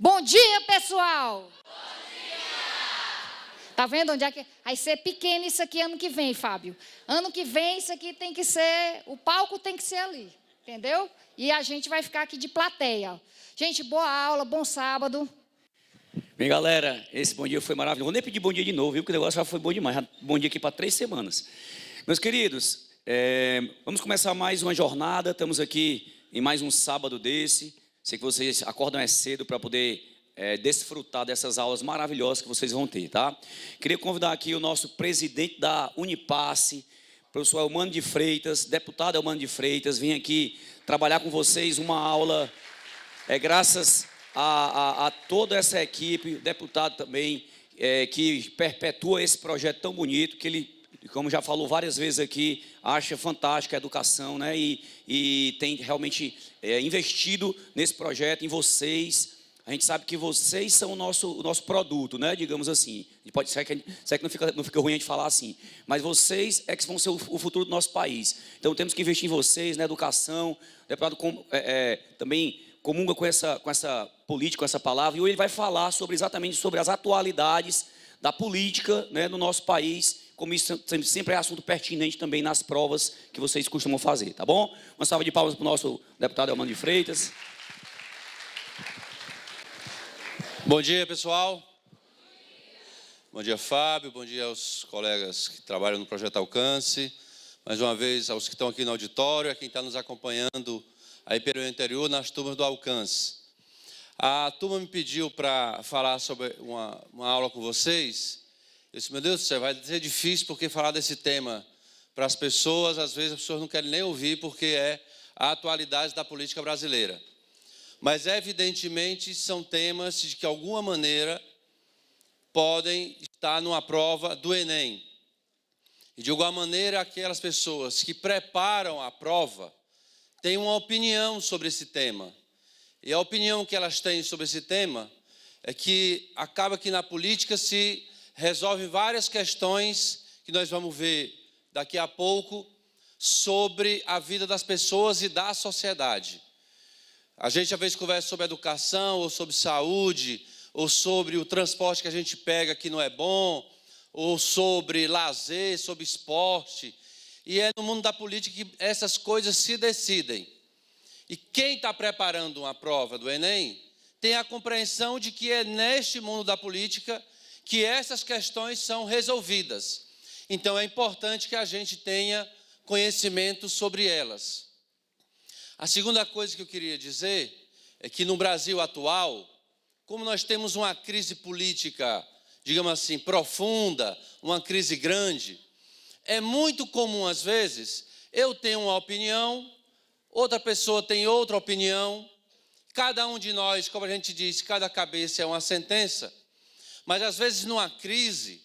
Bom dia, pessoal! Bom dia! Tá vendo onde é que... Vai ser pequeno isso aqui ano que vem, Fábio. Ano que vem isso aqui tem que ser... O palco tem que ser ali, entendeu? E a gente vai ficar aqui de plateia. Gente, boa aula, bom sábado. Bem, galera, esse bom dia foi maravilhoso. Vou nem pedir bom dia de novo, viu? Porque o negócio já foi bom demais. Bom dia aqui para 3 semanas. Meus queridos, vamos começar mais uma jornada. Estamos aqui em mais um sábado desse. Sei que vocês acordam cedo para poder desfrutar dessas aulas maravilhosas que vocês vão ter, tá? Queria convidar aqui o nosso presidente da Unipasse, professor Elmano de Freitas, deputado Elmano de Freitas, vim aqui trabalhar com vocês uma aula, graças a toda essa equipe, deputado também, que perpetua esse projeto tão bonito, que ele, como já falou várias vezes aqui, acha fantástica a educação, né? E tem realmente investido nesse projeto, em vocês. A gente sabe que vocês são o nosso produto, né? Digamos assim. Pode ser que não fica ruim a gente falar assim. Mas vocês é que vão ser o futuro do nosso país. Então temos que investir em vocês, na educação. O deputado também comunga com essa política, com essa palavra. E hoje ele vai falar exatamente sobre as atualidades da política, né, no nosso país, como isso sempre é assunto pertinente também nas provas que vocês costumam fazer, tá bom? Uma salva de palmas para o nosso deputado Elmano de Freitas. Bom dia, pessoal. Bom dia, Fábio. Bom dia aos colegas que trabalham no Projeto Alcance. Mais uma vez, aos que estão aqui no auditório, a quem está nos acompanhando aí pelo interior, nas turmas do Alcance. A turma me pediu para falar sobre uma aula com vocês. Eu disse, meu Deus do céu, vai ser difícil, porque falar desse tema para as pessoas, às vezes as pessoas não querem nem ouvir, porque é a atualidade da política brasileira. Mas, evidentemente, são temas de que, de alguma maneira, podem estar numa prova do Enem. E, de alguma maneira, aquelas pessoas que preparam a prova têm uma opinião sobre esse tema. E a opinião que elas têm sobre esse tema é que acaba que na política se resolvem várias questões que nós vamos ver daqui a pouco sobre a vida das pessoas e da sociedade. A gente às vezes conversa sobre educação, ou sobre saúde, ou sobre o transporte que a gente pega que não é bom, ou sobre lazer, sobre esporte. E é no mundo da política que essas coisas se decidem. E quem está preparando uma prova do Enem tem a compreensão de que é neste mundo da política que essas questões são resolvidas. Então é importante que a gente tenha conhecimento sobre elas. A segunda coisa que eu queria dizer é que no Brasil atual, como nós temos uma crise política, digamos assim, profunda, uma crise grande, é muito comum, às vezes, eu tenho uma opinião, outra pessoa tem outra opinião, cada um de nós, como a gente diz, cada cabeça é uma sentença, mas às vezes numa crise,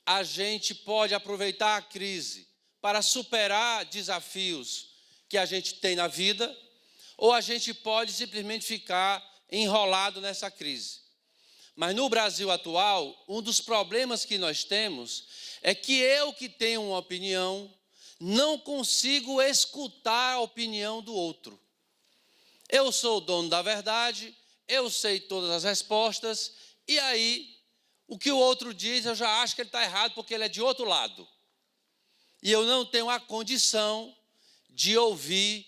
a gente pode aproveitar a crise para superar desafios que a gente tem na vida, ou a gente pode simplesmente ficar enrolado nessa crise. Mas no Brasil atual, um dos problemas que nós temos é que eu que tenho uma opinião, não consigo escutar a opinião do outro. Eu sou o dono da verdade, eu sei todas as respostas, e aí, o que o outro diz, eu já acho que ele está errado, porque ele é de outro lado. E eu não tenho a condição de ouvir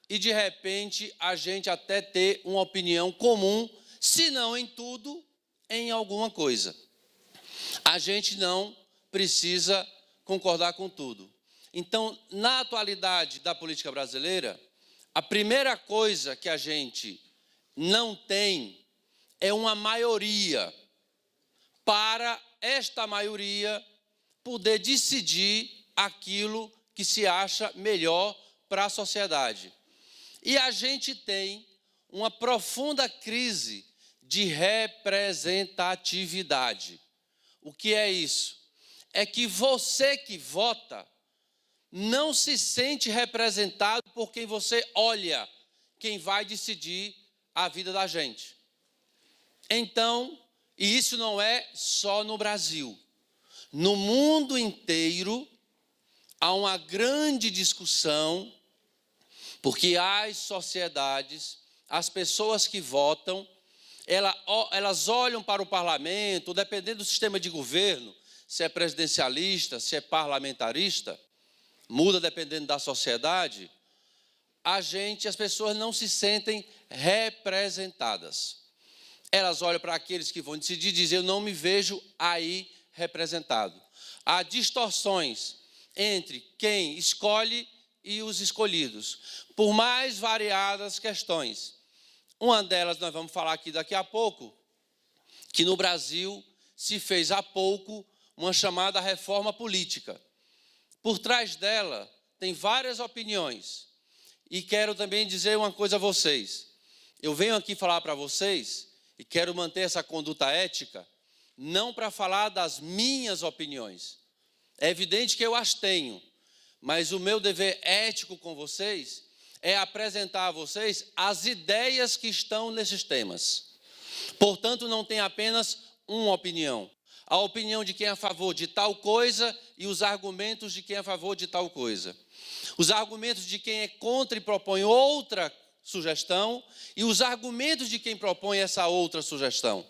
e, de repente, a gente até ter uma opinião comum, se não em tudo, em alguma coisa. A gente não precisa concordar com tudo. Então, na atualidade da política brasileira, a primeira coisa que a gente não tem é uma maioria para esta maioria poder decidir aquilo que se acha melhor para a sociedade. E a gente tem uma profunda crise de representatividade. O que é isso? É que você que vota não se sente representado por quem você olha, quem vai decidir a vida da gente. Então, e isso não é só no Brasil. No mundo inteiro, há uma grande discussão, porque as sociedades, as pessoas que votam, elas olham para o parlamento, dependendo do sistema de governo, se é presidencialista, se é parlamentarista, muda dependendo da sociedade, as pessoas não se sentem representadas. Elas olham para aqueles que vão decidir e dizem, eu não me vejo aí representado. Há distorções entre quem escolhe e os escolhidos, por mais variadas questões. Uma delas nós vamos falar aqui daqui a pouco, que no Brasil se fez há pouco uma chamada reforma política. Por trás dela tem várias opiniões. E quero também dizer uma coisa a vocês. Eu venho aqui falar para vocês, e quero manter essa conduta ética, não para falar das minhas opiniões. É evidente que eu as tenho, mas o meu dever ético com vocês é apresentar a vocês as ideias que estão nesses temas. Portanto, não tem apenas uma opinião. A opinião de quem é a favor de tal coisa e os argumentos de quem é a favor de tal coisa. Os argumentos de quem é contra e propõe outra sugestão e os argumentos de quem propõe essa outra sugestão.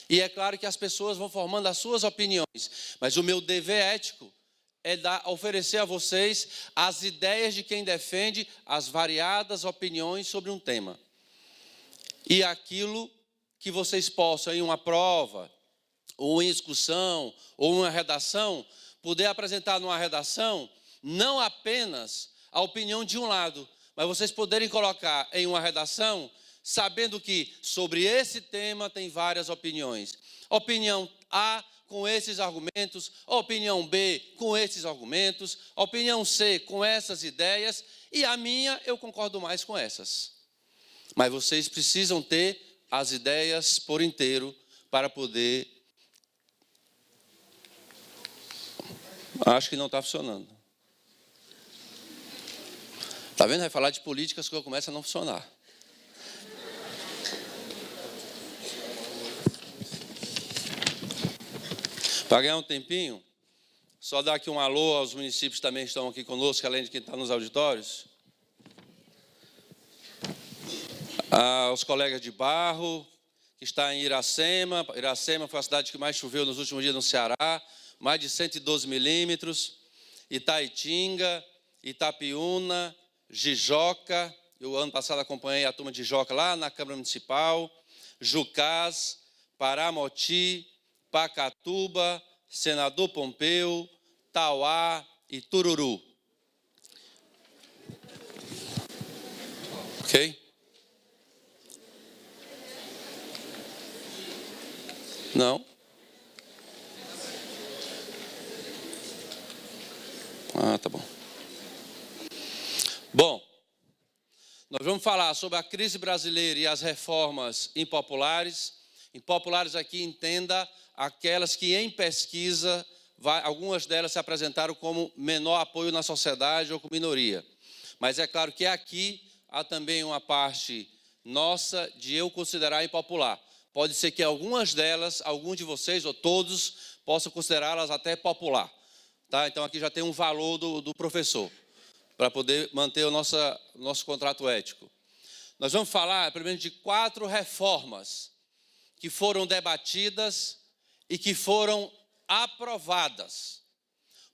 E é claro que as pessoas vão formando as suas opiniões, mas o meu dever ético é oferecer a vocês as ideias de quem defende as variadas opiniões sobre um tema. E aquilo que vocês possam, em uma prova, ou em discussão, ou em uma redação, poder apresentar numa redação, não apenas a opinião de um lado, mas vocês poderem colocar em uma redação, sabendo que sobre esse tema tem várias opiniões. Opinião A com esses argumentos, opinião B com esses argumentos, opinião C com essas ideias, e a minha eu concordo mais com essas. Mas vocês precisam ter as ideias por inteiro para poder... Acho que não está funcionando. Está vendo? Vai falar de políticas que começa a não funcionar. Para ganhar um tempinho, só dar aqui um alô aos municípios que também estão aqui conosco, além de quem está nos auditórios. Aos colegas de Barro, que está em Iracema. Iracema foi a cidade que mais choveu nos últimos dias no Ceará, mais de 112 milímetros. Itaitinga, Itapiúna, Jijoca. Eu, ano passado, acompanhei a turma de Jijoca lá na Câmara Municipal. Jucás, Paramoti, Pacatuba, Senador Pompeu, Tauá e Tururu. Ok? Não? Ah, tá bom. Bom, nós vamos falar sobre a crise brasileira e as reformas impopulares. Impopulares aqui, entenda aquelas que em pesquisa, algumas delas se apresentaram como menor apoio na sociedade ou com minoria. Mas é claro que aqui há também uma parte nossa de eu considerar impopular. Pode ser que algumas delas, alguns de vocês ou todos, possam considerá-las até popular. Tá? Então aqui já tem um valor do professor, para poder manter o nosso contrato ético. Nós vamos falar, primeiro, de 4 reformas que foram debatidas e que foram aprovadas.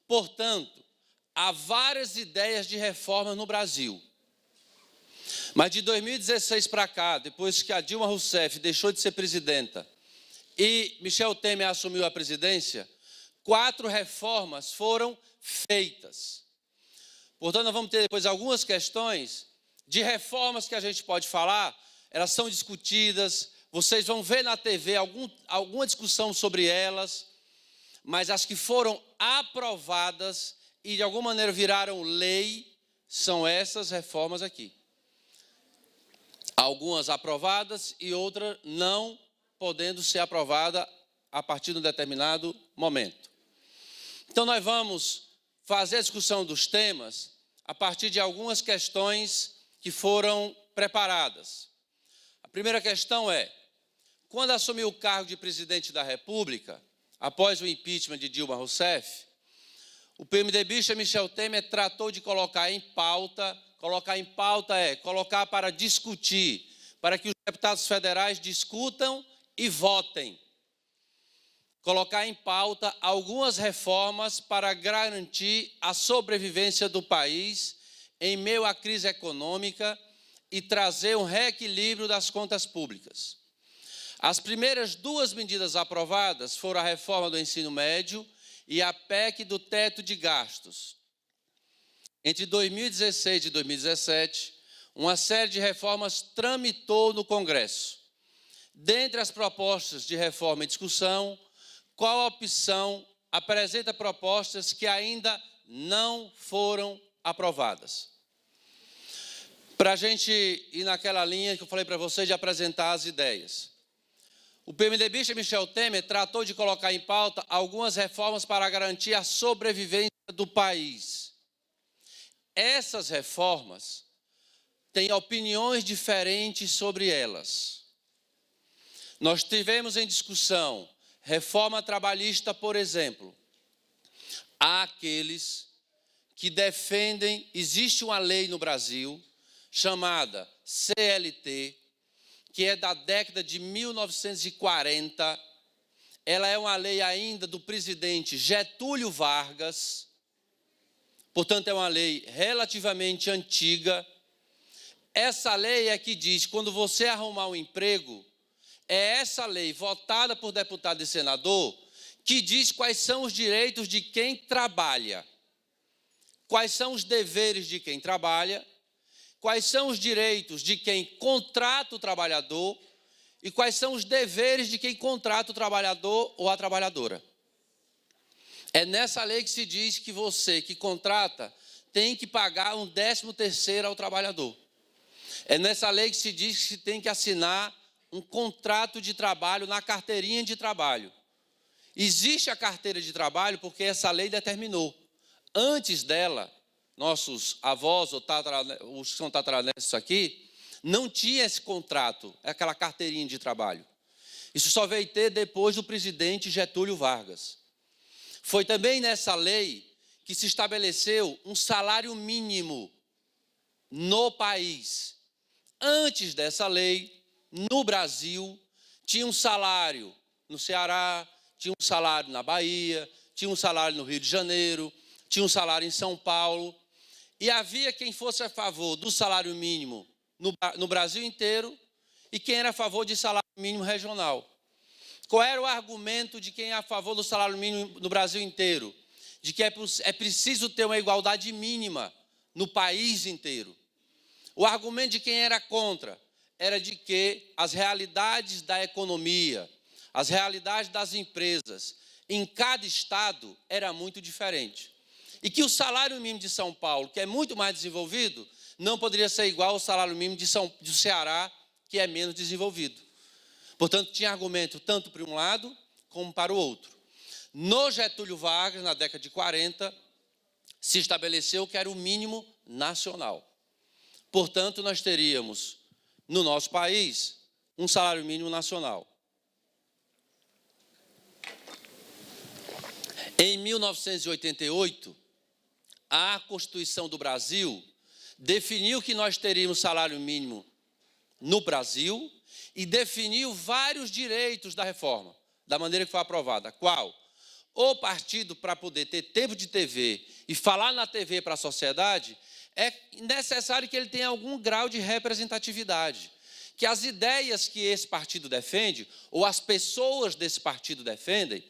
Portanto, há várias ideias de reformas no Brasil. Mas de 2016 para cá, depois que a Dilma Rousseff deixou de ser presidenta e Michel Temer assumiu a presidência, 4 reformas foram feitas. Portanto, nós vamos ter depois algumas questões de reformas que a gente pode falar, elas são discutidas, vocês vão ver na TV alguma discussão sobre elas, mas as que foram aprovadas e de alguma maneira viraram lei, são essas reformas aqui. Algumas aprovadas e outras não podendo ser aprovada a partir de um determinado momento. Então, nós vamos fazer a discussão dos temas a partir de algumas questões que foram preparadas. A primeira questão é, quando assumiu o cargo de presidente da República, após o impeachment de Dilma Rousseff, o PMDBista Michel Temer tratou de colocar em pauta, colocar para discutir, para que os deputados federais discutam e votem. Colocar em pauta algumas reformas para garantir a sobrevivência do país em meio à crise econômica e trazer um reequilíbrio das contas públicas. As primeiras duas medidas aprovadas foram a reforma do ensino médio e a PEC do teto de gastos. Entre 2016 e 2017, uma série de reformas tramitou no Congresso. Dentre as propostas de reforma em discussão, qual a opção apresenta propostas que ainda não foram aprovadas? Para a gente ir naquela linha que eu falei para vocês de apresentar as ideias. O PMDBista Michel Temer tratou de colocar em pauta algumas reformas para garantir a sobrevivência do país. Essas reformas têm opiniões diferentes sobre elas. Nós tivemos em discussão reforma trabalhista, por exemplo. Há aqueles que defendem, existe uma lei no Brasil chamada CLT, que é da década de 1940. Ela é uma lei ainda do presidente Getúlio Vargas, portanto é uma lei relativamente antiga. Essa lei é que diz, quando você arrumar um emprego, é essa lei, votada por deputado e senador, que diz quais são os direitos de quem trabalha, quais são os deveres de quem trabalha, quais são os direitos de quem contrata o trabalhador e quais são os deveres de quem contrata o trabalhador ou a trabalhadora. É nessa lei que se diz que você que contrata tem que pagar um 13º ao trabalhador. É nessa lei que se diz que se tem que assinar um contrato de trabalho na carteirinha de trabalho. Existe a carteira de trabalho porque essa lei determinou. Antes dela, nossos avós, ou os que são tataranetos aqui, não tinha esse contrato, aquela carteirinha de trabalho. Isso só veio ter depois do presidente Getúlio Vargas. Foi também nessa lei que se estabeleceu um salário mínimo no país. Antes dessa lei, no Brasil, tinha um salário no Ceará, tinha um salário na Bahia, tinha um salário no Rio de Janeiro, tinha um salário em São Paulo, e havia quem fosse a favor do salário mínimo no Brasil inteiro e quem era a favor de salário mínimo regional. Qual era o argumento de quem é a favor do salário mínimo no Brasil inteiro? De que é preciso ter uma igualdade mínima no país inteiro. O argumento de quem era contra era de que as realidades da economia, as realidades das empresas, em cada estado, era muito diferente. E que o salário mínimo de São Paulo, que é muito mais desenvolvido, não poderia ser igual ao salário mínimo do Ceará, que é menos desenvolvido. Portanto, tinha argumento tanto para um lado como para o outro. No Getúlio Vargas, na década de 40, se estabeleceu que era o mínimo nacional. Portanto, nós teríamos, no nosso país, um salário mínimo nacional. Em 1988, a Constituição do Brasil definiu que nós teríamos salário mínimo no Brasil e definiu vários direitos da reforma, da maneira que foi aprovada. Qual? O partido, para poder ter tempo de TV e falar na TV para a sociedade, é necessário que ele tenha algum grau de representatividade. Que as ideias que esse partido defende, ou as pessoas desse partido defendem,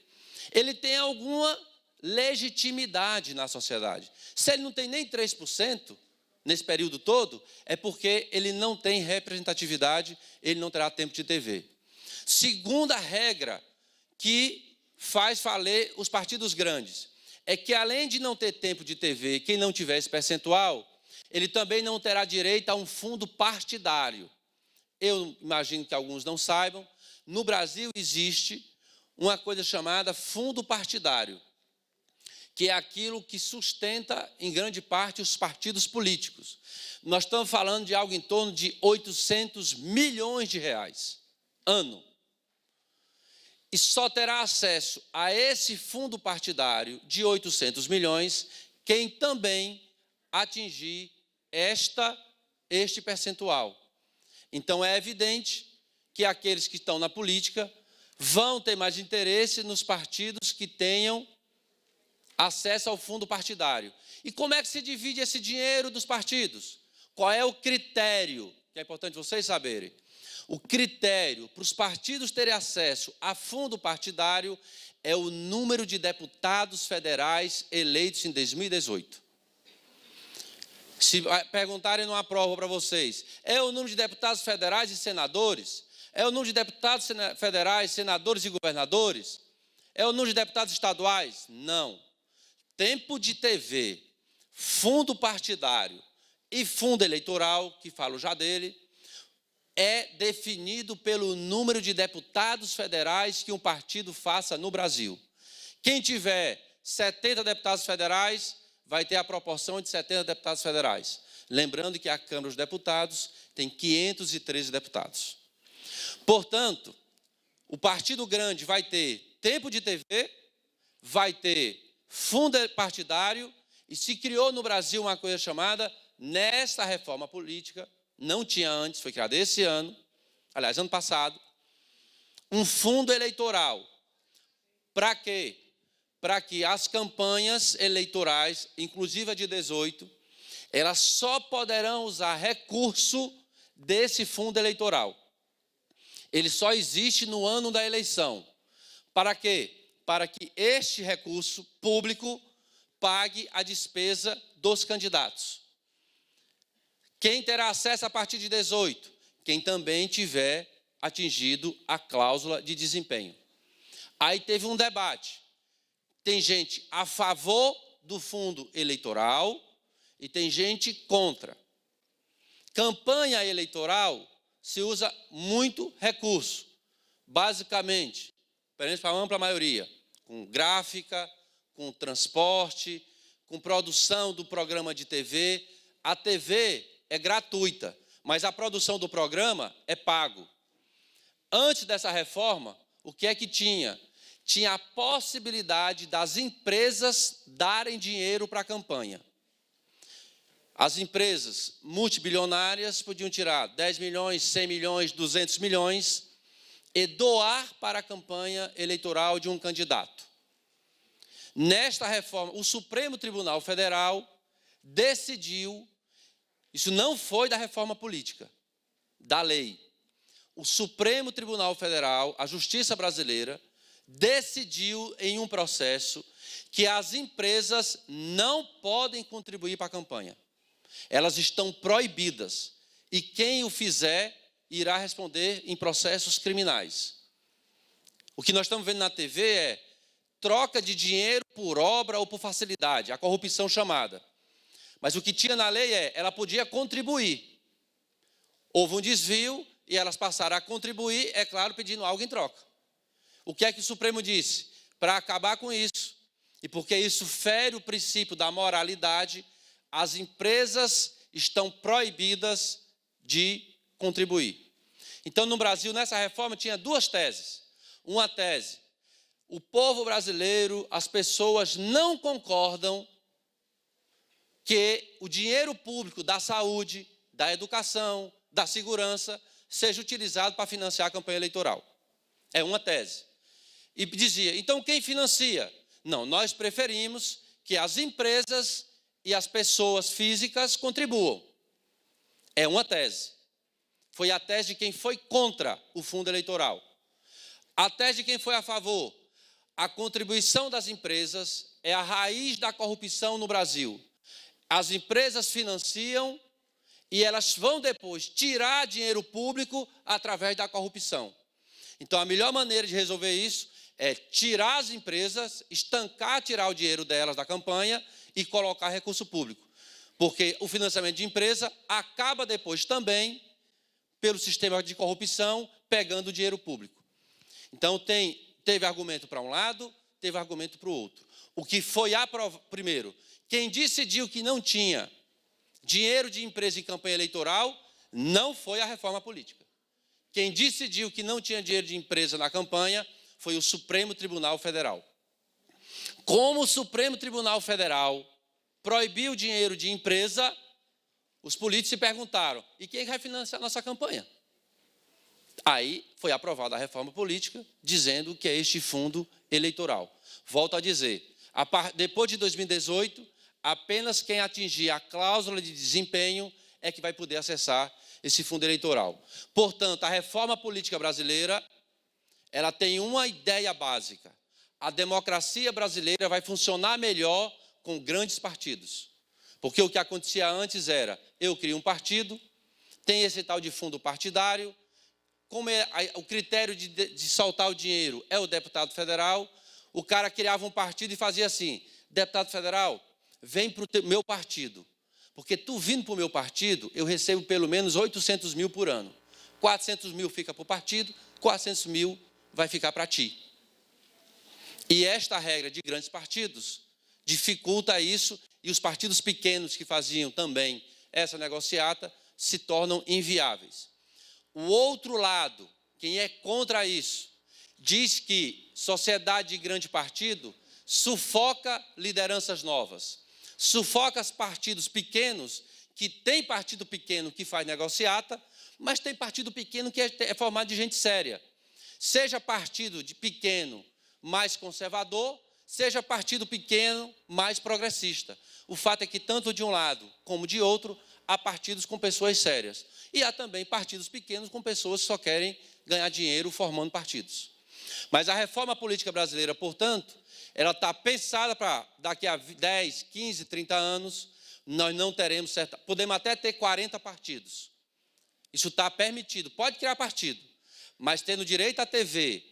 ele tem alguma legitimidade na sociedade. Se ele não tem nem 3% nesse período todo, é porque ele não tem representatividade, ele não terá tempo de TV. Segunda regra que faz valer os partidos grandes é que, além de não ter tempo de TV, quem não tiver esse percentual, ele também não terá direito a um fundo partidário. Eu imagino que alguns não saibam, no Brasil existe uma coisa chamada fundo partidário, que é aquilo que sustenta, em grande parte, os partidos políticos. Nós estamos falando de algo em torno de 800 milhões de reais, ano. E só terá acesso a esse fundo partidário de 800 milhões quem também atingir este percentual. Então, é evidente que aqueles que estão na política vão ter mais interesse nos partidos que tenham acesso ao fundo partidário. E como é que se divide esse dinheiro dos partidos? Qual é o critério? Que é importante vocês saberem. O critério para os partidos terem acesso a fundo partidário é o número de deputados federais eleitos em 2018. Se perguntarem numa prova para vocês, é o número de deputados federais e senadores? É o número de deputados federais, senadores e governadores? É o número de deputados estaduais? Não. Tempo de TV, fundo partidário e fundo eleitoral, que falo já dele, é definido pelo número de deputados federais que um partido faça no Brasil. Quem tiver 70 deputados federais vai ter a proporção de 70 deputados federais. Lembrando que a Câmara dos Deputados tem 513 deputados. Portanto, o partido grande vai ter tempo de TV, vai ter fundo partidário, e se criou no Brasil uma coisa chamada, nesta reforma política, não tinha antes, foi criada esse ano, aliás, ano passado, um fundo eleitoral. Para quê? Para que as campanhas eleitorais, inclusive a de 18, elas só poderão usar recurso desse fundo eleitoral. Ele só existe no ano da eleição. Para quê? Para que este recurso público pague a despesa dos candidatos. Quem terá acesso a partir de 18? Quem também tiver atingido a cláusula de desempenho. Aí teve um debate. Tem gente a favor do fundo eleitoral e tem gente contra. Campanha eleitoral se usa muito recurso, basicamente, pelo menos para a ampla maioria, com gráfica, com transporte, com produção do programa de TV. A TV é gratuita, mas a produção do programa é pago. Antes dessa reforma, o que é que tinha? Tinha a possibilidade das empresas darem dinheiro para a campanha. As empresas multibilionárias podiam tirar 10 milhões, 100 milhões, 200 milhões e doar para a campanha eleitoral de um candidato. Nesta reforma, o Supremo Tribunal Federal decidiu, isso não foi da reforma política, da lei. O Supremo Tribunal Federal, a Justiça Brasileira, decidiu em um processo que as empresas não podem contribuir para a campanha. Elas estão proibidas e quem o fizer irá responder em processos criminais. O que nós estamos vendo na TV é troca de dinheiro por obra ou por facilidade, a corrupção chamada. Mas o que tinha na lei é, ela podia contribuir. Houve um desvio e elas passaram a contribuir, é claro, pedindo algo em troca. O que é que o Supremo disse? Para acabar com isso, e porque isso fere o princípio da moralidade, as empresas estão proibidas de contribuir. Então, no Brasil, nessa reforma, tinha duas teses. Uma tese, o povo brasileiro, as pessoas não concordam que o dinheiro público da saúde, da educação, da segurança, seja utilizado para financiar a campanha eleitoral. É uma tese. E dizia, então quem financia? Não, nós preferimos que as empresas e as pessoas físicas contribuam. É uma tese. Foi a tese de quem foi contra o fundo eleitoral. A tese de quem foi a favor. A contribuição das empresas é a raiz da corrupção no Brasil. As empresas financiam e elas vão depois tirar dinheiro público através da corrupção. Então, a melhor maneira de resolver isso é tirar as empresas, estancar, tirar o dinheiro delas da campanha e colocar recurso público. Porque o financiamento de empresa acaba depois também, pelo sistema de corrupção, pegando o dinheiro público. Então, teve argumento para um lado, teve argumento para o outro. O que foi aprovado, primeiro, quem decidiu que não tinha dinheiro de empresa em campanha eleitoral não foi a reforma política. Quem decidiu que não tinha dinheiro de empresa na campanha foi o Supremo Tribunal Federal. Como o Supremo Tribunal Federal proibiu o dinheiro de empresa, os políticos se perguntaram, e quem vai financiar a nossa campanha? Aí foi aprovada a reforma política, dizendo que é este fundo eleitoral. Volto a dizer, depois de 2018, apenas quem atingir a cláusula de desempenho é que vai poder acessar esse fundo eleitoral. Portanto, a reforma política brasileira, ela tem uma ideia básica. A democracia brasileira vai funcionar melhor com grandes partidos. Porque o que acontecia antes era, eu crio um partido, tem esse tal de fundo partidário, como o critério de soltar o dinheiro é o deputado federal, o cara criava um partido e fazia assim, deputado federal, vem para o meu partido, porque tu vindo para o meu partido, eu recebo pelo menos 800 mil por ano. 400 mil fica para o partido, 400 mil vai ficar para ti. E esta regra de grandes partidos dificulta isso, e os partidos pequenos que faziam também essa negociata se tornam inviáveis. O outro lado, quem é contra isso, diz que sociedade de grande partido sufoca lideranças novas, sufoca os partidos pequenos, que tem partido pequeno que faz negociata, mas tem partido pequeno que é formado de gente séria. Seja partido de pequeno mais conservador, seja partido pequeno mais progressista. O fato é que tanto de um lado como de outro, há partidos com pessoas sérias. E há também partidos pequenos com pessoas que só querem ganhar dinheiro formando partidos. Mas a reforma política brasileira, portanto, ela está pensada para daqui a 10, 15, 30 anos, nós não teremos certa... Podemos até ter 40 partidos. Isso está permitido. Pode criar partido, mas tendo direito à TV,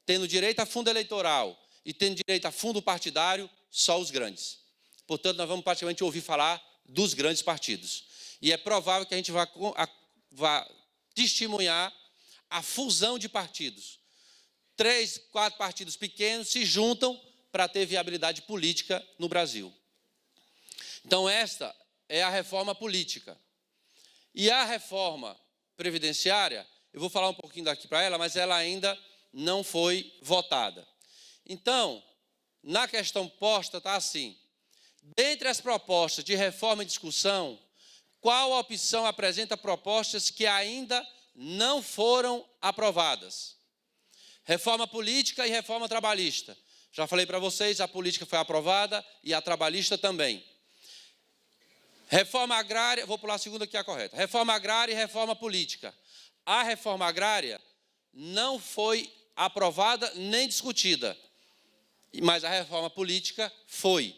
tendo direito a fundo eleitoral e tendo direito a fundo partidário, só os grandes. Portanto, nós vamos praticamente ouvir falar dos grandes partidos. E é provável que a gente vá testemunhar a fusão de partidos. 3, 4 partidos pequenos se juntam para ter viabilidade política no Brasil. Então, esta é a reforma política. E a reforma previdenciária, eu vou falar um pouquinho daqui para ela, mas ela ainda não foi votada. Então, na questão posta está assim, dentre as propostas de reforma em discussão, qual a opção apresenta propostas que ainda não foram aprovadas? Reforma política e reforma trabalhista. Já falei para vocês, a política foi aprovada e a trabalhista também. Reforma agrária, vou pular a segunda que é a correta. Reforma agrária e reforma política. A reforma agrária não foi aprovada nem discutida, mas a reforma política foi.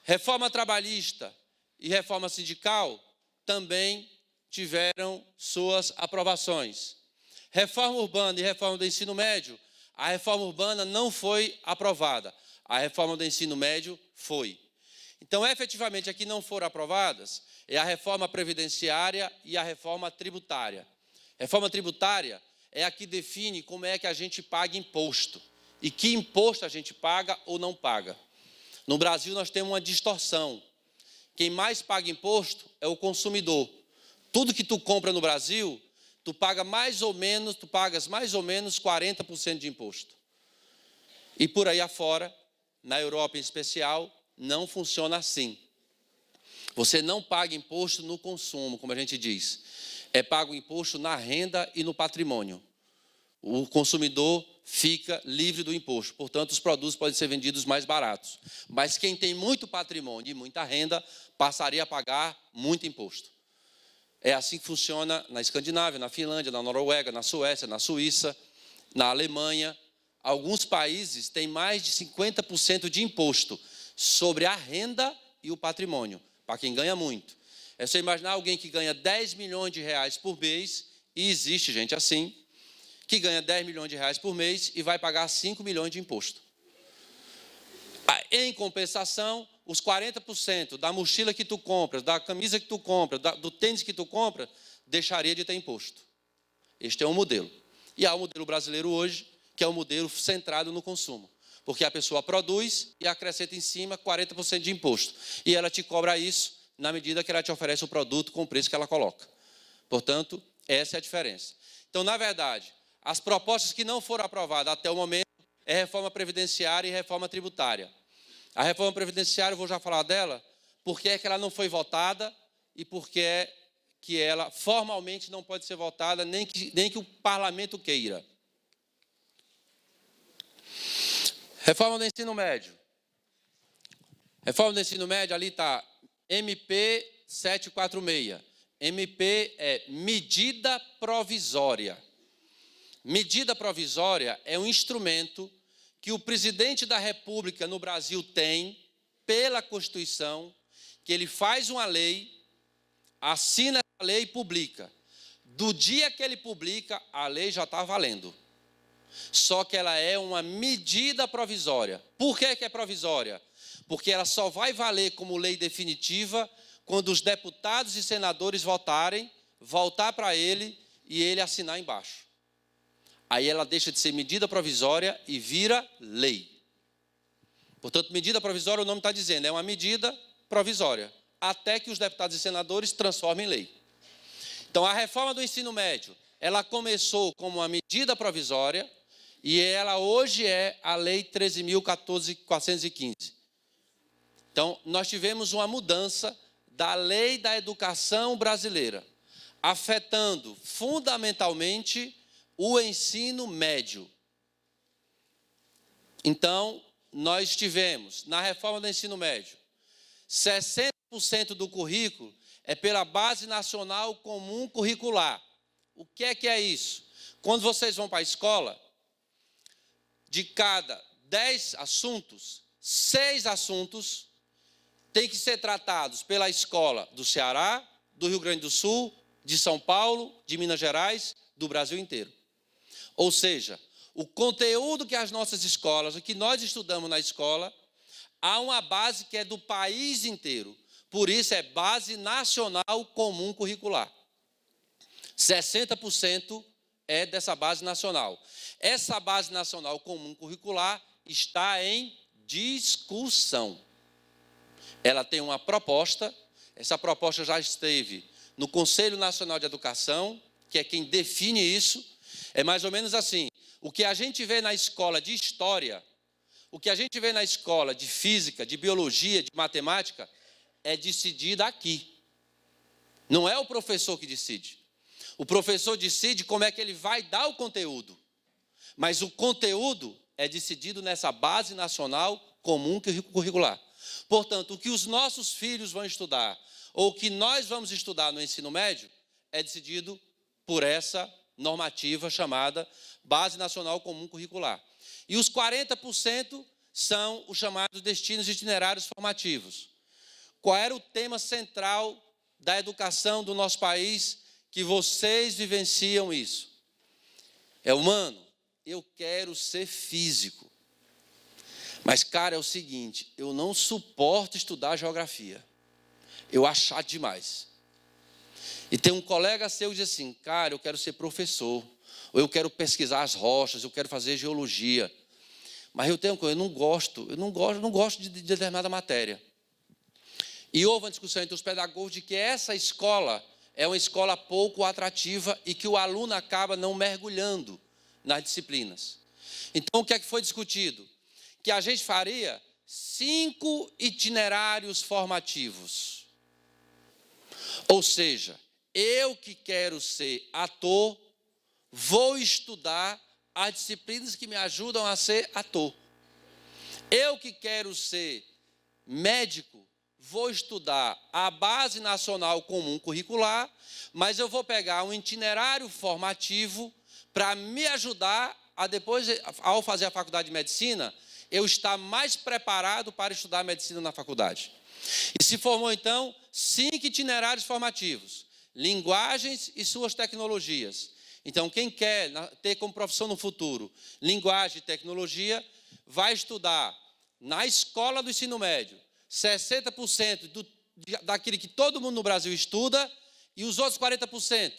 Reforma trabalhista e reforma sindical também tiveram suas aprovações. Reforma urbana e reforma do ensino médio, a reforma urbana não foi aprovada, a reforma do ensino médio foi. Então, efetivamente, aqui não foram aprovadas é a reforma previdenciária e a reforma tributária. Reforma tributária é a que define como é que a gente paga imposto e que imposto a gente paga ou não paga. No Brasil, nós temos uma distorção. Quem mais paga imposto é o consumidor. Tudo que tu compra no Brasil, tu pagas mais ou menos 40% de imposto. E por aí afora, na Europa em especial, não funciona assim. Você não paga imposto no consumo, como a gente diz. É pago imposto na renda e no patrimônio. O consumidor fica livre do imposto. Portanto, os produtos podem ser vendidos mais baratos. Mas quem tem muito patrimônio e muita renda, passaria a pagar muito imposto. É assim que funciona na Escandinávia, na Finlândia, na Noruega, na Suécia, na Suíça, na Alemanha. Alguns países têm mais de 50% de imposto sobre a renda e o patrimônio, para quem ganha muito. É você imaginar alguém que ganha 10 milhões de reais por mês, e existe gente assim, que ganha 10 milhões de reais por mês e vai pagar 5 milhões de imposto. Em compensação, os 40% da mochila que tu compras, da camisa que tu compras, do tênis que tu compras, deixaria de ter imposto. Este é um modelo. E há o modelo brasileiro hoje, que é um modelo centrado no consumo. Porque a pessoa produz e acrescenta em cima 40% de imposto. E ela te cobra isso na medida que ela te oferece o produto com o preço que ela coloca. Portanto, essa é a diferença. Então, na verdade, as propostas que não foram aprovadas até o momento é reforma previdenciária e reforma tributária. A reforma previdenciária, eu vou já falar dela, porque é que ela não foi votada e porque é que ela formalmente não pode ser votada, nem que o parlamento queira. Reforma do ensino médio. Reforma do ensino médio, ali está MP 746. MP é medida provisória. Medida provisória é um instrumento que o presidente da República no Brasil tem, pela Constituição, que ele faz uma lei, assina a lei e publica. Do dia que ele publica, a lei já está valendo. Só que ela é uma medida provisória. Por que é provisória? Porque ela só vai valer como lei definitiva quando os deputados e senadores votarem, voltar para ele e ele assinar embaixo. Aí ela deixa de ser medida provisória e vira lei. Portanto, medida provisória, o nome está dizendo, é uma medida provisória, até que os deputados e senadores transformem em lei. Então, a reforma do ensino médio, ela começou como uma medida provisória e ela hoje é a Lei 13.415. Então, nós tivemos uma mudança da lei da educação brasileira, afetando fundamentalmente o ensino médio. Então, nós tivemos, na reforma do ensino médio, 60% do currículo é pela Base Nacional Comum Curricular. O que é isso? Quando vocês vão para a escola, de cada 10 assuntos, 6 assuntos têm que ser tratados pela escola do Ceará, do Rio Grande do Sul, de São Paulo, de Minas Gerais, do Brasil inteiro. Ou seja, o conteúdo que as nossas escolas, o que nós estudamos na escola, há uma base que é do país inteiro. Por isso é Base Nacional Comum Curricular. 60% é dessa base nacional. Essa Base Nacional Comum Curricular está em discussão. Ela tem uma proposta, essa proposta já esteve no Conselho Nacional de Educação, que é quem define isso. É mais ou menos assim, o que a gente vê na escola de história, o que a gente vê na escola de física, de biologia, de matemática, é decidido aqui. Não é o professor que decide. O professor decide como é que ele vai dar o conteúdo. Mas o conteúdo é decidido nessa Base Nacional Comum Curricular. Portanto, o que os nossos filhos vão estudar, ou o que nós vamos estudar no ensino médio, é decidido por essa normativa chamada Base Nacional Comum Curricular. E os 40% são os chamados destinos itinerários formativos. Qual era o tema central da educação do nosso país que vocês vivenciam isso? É humano? Eu quero ser físico. Mas, cara, é o seguinte, eu não suporto estudar geografia. Eu acho chato demais. E tem um colega seu que diz assim, cara, eu quero ser professor, ou eu quero pesquisar as rochas, eu quero fazer geologia. Mas eu não gosto de determinada matéria. E houve uma discussão entre os pedagogos de que essa escola é uma escola pouco atrativa e que o aluno acaba não mergulhando nas disciplinas. Então, o que é que foi discutido? Que a gente faria 5 itinerários formativos. Ou seja, eu que quero ser ator, vou estudar as disciplinas que me ajudam a ser ator. Eu que quero ser médico, vou estudar a Base Nacional Comum Curricular, mas eu vou pegar um itinerário formativo para me ajudar a depois, ao fazer a faculdade de medicina, eu estar mais preparado para estudar medicina na faculdade. E se formou, então, 5 itinerários formativos, linguagens e suas tecnologias. Então, quem quer ter como profissão no futuro linguagem e tecnologia, vai estudar na escola do ensino médio 60% daquilo que todo mundo no Brasil estuda e os outros 40%,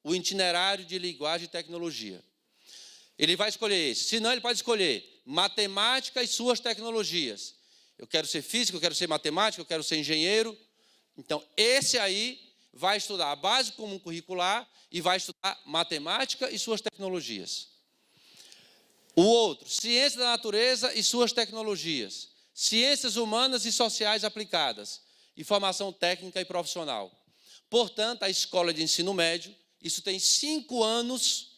o itinerário de linguagem e tecnologia. Ele vai escolher esse. Se não, ele pode escolher matemática e suas tecnologias. Eu quero ser físico, eu quero ser matemático, eu quero ser engenheiro. Então, esse aí vai estudar a base comum curricular e vai estudar matemática e suas tecnologias. O outro, ciência da natureza e suas tecnologias. Ciências humanas e sociais aplicadas. E formação técnica e profissional. Portanto, a escola de ensino médio, isso tem 5 anos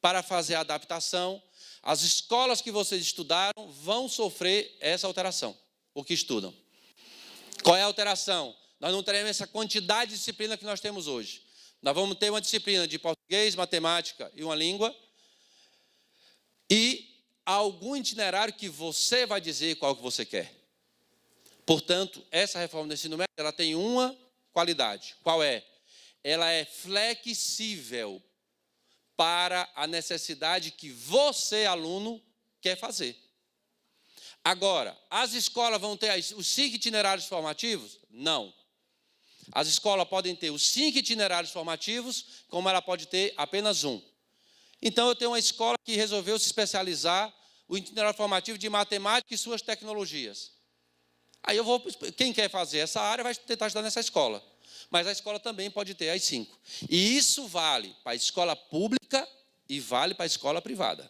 para fazer a adaptação. As escolas que vocês estudaram vão sofrer essa alteração, o que estudam. Qual é a alteração? Nós não teremos essa quantidade de disciplina que nós temos hoje. Nós vamos ter uma disciplina de português, matemática e uma língua. E algum itinerário que você vai dizer qual que você quer. Portanto, essa reforma do ensino médio, ela tem uma qualidade. Qual é? Ela é flexível para a necessidade que você, aluno, quer fazer. Agora, as escolas vão ter os 5 itinerários formativos? Não. As escolas podem ter os 5 itinerários formativos, como ela pode ter apenas um. Então, eu tenho uma escola que resolveu se especializar o itinerário formativo de matemática e suas tecnologias. Aí quem quer fazer essa área vai tentar estudar nessa escola. Mas a escola também pode ter as 5. E isso vale para a escola pública e vale para a escola privada.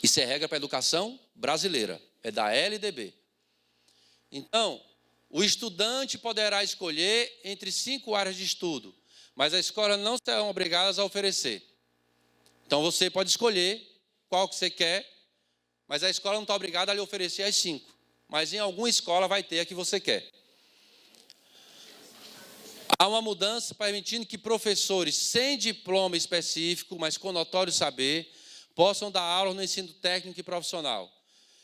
Isso é regra para a educação brasileira, é da LDB. Então, o estudante poderá escolher entre 5 áreas de estudo, mas as escolas não serão obrigadas a oferecer. Então, você pode escolher qual que você quer, mas a escola não está obrigada a lhe oferecer as 5. Mas em alguma escola vai ter a que você quer. Há uma mudança permitindo que professores sem diploma específico, mas com notório saber, possam dar aula no ensino técnico e profissional.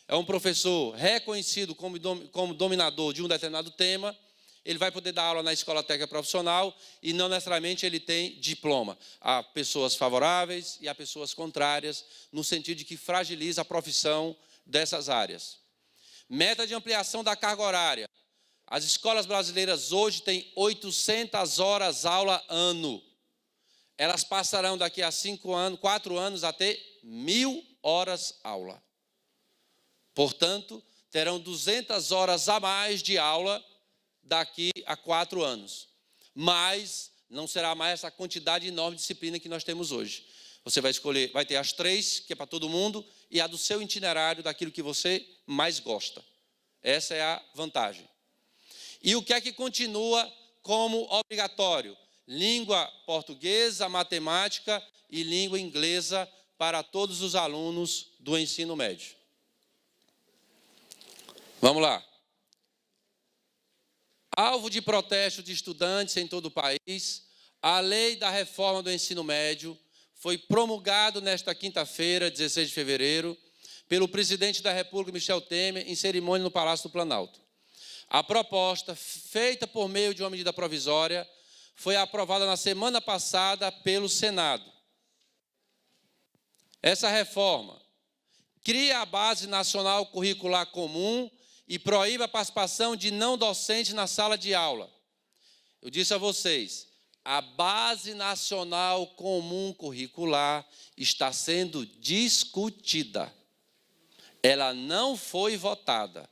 É um professor reconhecido como dominador de um determinado tema, ele vai poder dar aula na escola técnica profissional e não necessariamente ele tem diploma. Há pessoas favoráveis e há pessoas contrárias, no sentido de que fragiliza a profissão dessas áreas. Meta de ampliação da carga horária. As escolas brasileiras hoje têm 800 horas aula ano. Elas passarão daqui a 4 anos a ter 1.000 horas aula. Portanto, terão 200 horas a mais de aula daqui a 4 anos. Mas não será mais essa quantidade enorme de disciplina que nós temos hoje. Você vai escolher, vai ter as 3, que é para todo mundo, e a do seu itinerário, daquilo que você mais gosta. Essa é a vantagem. E o que é que continua como obrigatório? Língua portuguesa, matemática e língua inglesa para todos os alunos do ensino médio. Vamos lá. Alvo de protesto de estudantes em todo o país, a lei da reforma do ensino médio foi promulgada nesta quinta-feira, 16 de fevereiro, pelo presidente da República, Michel Temer, em cerimônia no Palácio do Planalto. A proposta, feita por meio de uma medida provisória, foi aprovada na semana passada pelo Senado. Essa reforma cria a Base Nacional Curricular Comum e proíbe a participação de não docentes na sala de aula. Eu disse a vocês, a Base Nacional Comum Curricular está sendo discutida. Ela não foi votada.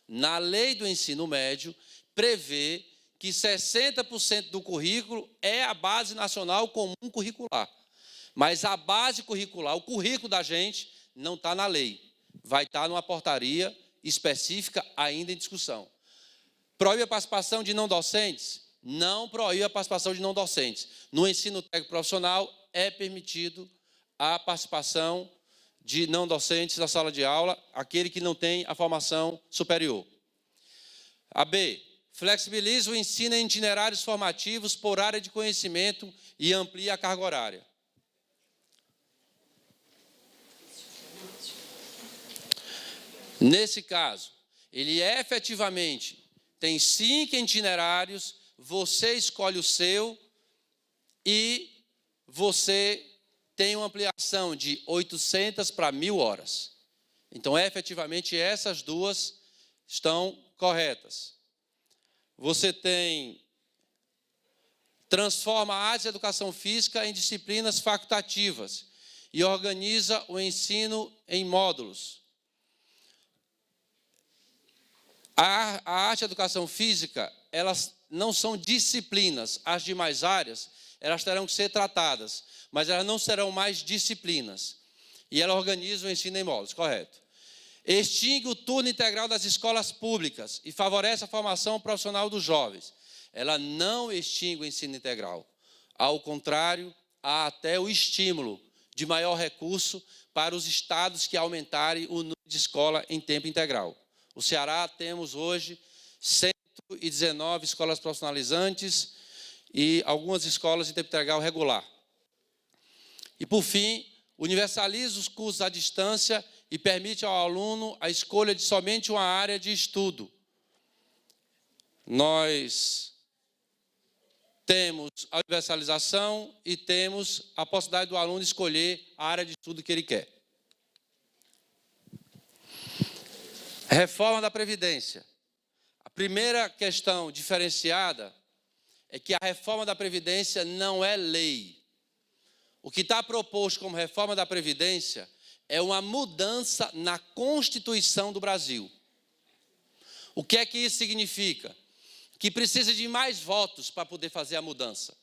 Na lei do ensino médio, prevê que 60% do currículo é a Base Nacional Comum Curricular. Mas a base curricular, o currículo da gente, não está na lei. Vai estar numa portaria específica ainda em discussão. Proíbe a participação de não docentes? Não proíbe a participação de não docentes. No ensino técnico profissional é permitido a participação de não docentes na sala de aula, aquele que não tem a formação superior. A B, flexibiliza o ensino em itinerários formativos por área de conhecimento e amplia a carga horária. Nesse caso, ele efetivamente tem 5 itinerários, você escolhe o seu e você tem uma ampliação de 800 para 1.000 horas. Então, efetivamente, essas duas estão corretas. Você transforma a área de educação física em disciplinas facultativas e organiza o ensino em módulos. A arte e a educação física, elas não são disciplinas. As demais áreas, elas terão que ser tratadas, mas elas não serão mais disciplinas. E ela organiza o ensino em módulos, correto. Extingue o turno integral das escolas públicas e favorece a formação profissional dos jovens. ela não extingue o ensino integral. Ao contrário, há até o estímulo de maior recurso para os estados que aumentarem o número de escola em tempo integral. O Ceará temos hoje 119 escolas profissionalizantes e algumas escolas de tempo integral regular. E, por fim, universaliza os cursos à distância e permite ao aluno a escolha de somente uma área de estudo. Nós temos a universalização e temos a possibilidade do aluno escolher a área de estudo que ele quer. Reforma da Previdência. A primeira questão diferenciada é que a reforma da Previdência não é lei. O que está proposto como reforma da Previdência é uma mudança na Constituição do Brasil. O que é que isso significa? Que precisa de mais votos para poder fazer a mudança.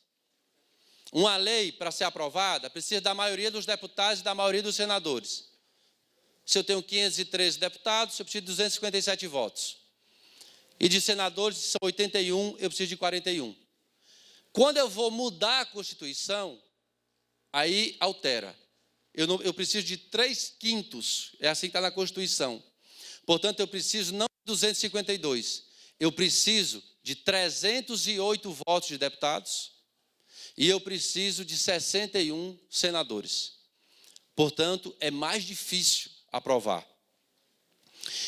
Uma lei, para ser aprovada, precisa da maioria dos deputados e da maioria dos senadores. Se eu tenho 513 deputados, eu preciso de 257 votos. E de senadores, se são 81, eu preciso de 41. Quando eu vou mudar a Constituição, aí altera. Eu preciso de 3/5, é assim que está na Constituição. Portanto, eu preciso não de 252, eu preciso de 308 votos de deputados e eu preciso de 61 senadores. Portanto, é mais difícil aprovar.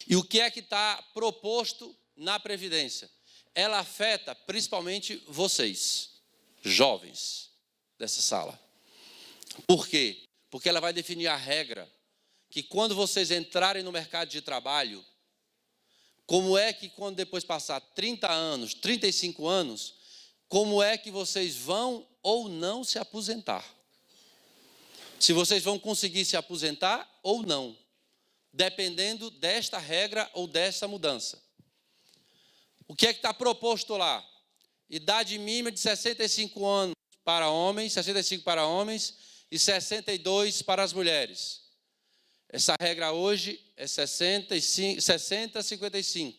E o que é que está proposto na Previdência? Ela afeta principalmente vocês, jovens dessa sala. Por quê? Porque ela vai definir a regra que quando vocês entrarem no mercado de trabalho, como é que quando depois passar 30 anos, 35 anos, como é que vocês vão ou não se aposentar? Se vocês vão conseguir se aposentar ou não, dependendo desta regra ou dessa mudança. O que é que está proposto lá? Idade mínima de 65 anos para homens, 65 para homens e 62 para as mulheres. Essa regra hoje é 60-55.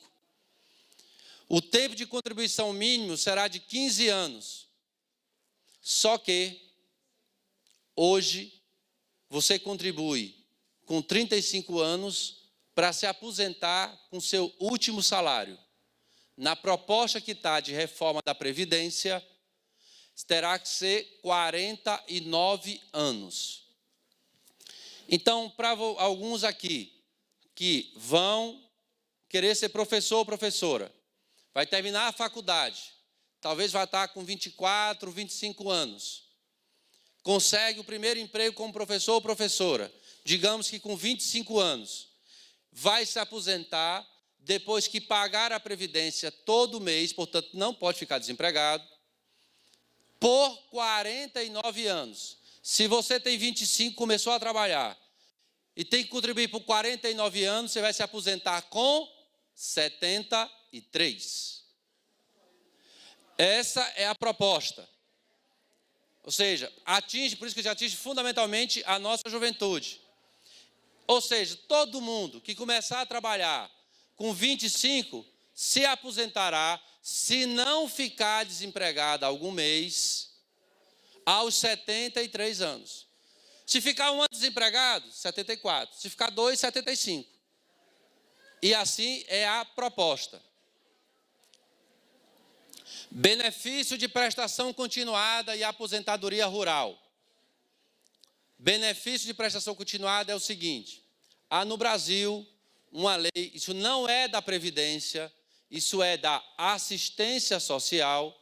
O tempo de contribuição mínimo será de 15 anos. Só que, hoje, você contribui com 35 anos para se aposentar com seu último salário. Na proposta que está de reforma da Previdência, terá que ser 49 anos. Então, para alguns aqui que vão querer ser professor ou professora, vai terminar a faculdade, talvez vai estar com 24, 25 anos, consegue o primeiro emprego como professor ou professora, digamos que com 25 anos, vai se aposentar depois que pagar a Previdência todo mês, portanto, não pode ficar desempregado, por 49 anos. Se você tem 25, começou a trabalhar, e tem que contribuir por 49 anos, você vai se aposentar com 73. Essa é a proposta. Ou seja, por isso que já atinge fundamentalmente a nossa juventude. Ou seja, todo mundo que começar a trabalhar com 25, se aposentará, se não ficar desempregado algum mês, aos 73 anos. Se ficar um ano desempregado, 74. Se ficar 2, 75. E assim é a proposta. Benefício de prestação continuada e aposentadoria rural. Benefício de prestação continuada é o seguinte: há no Brasil uma lei, isso não é da Previdência, isso é da assistência social.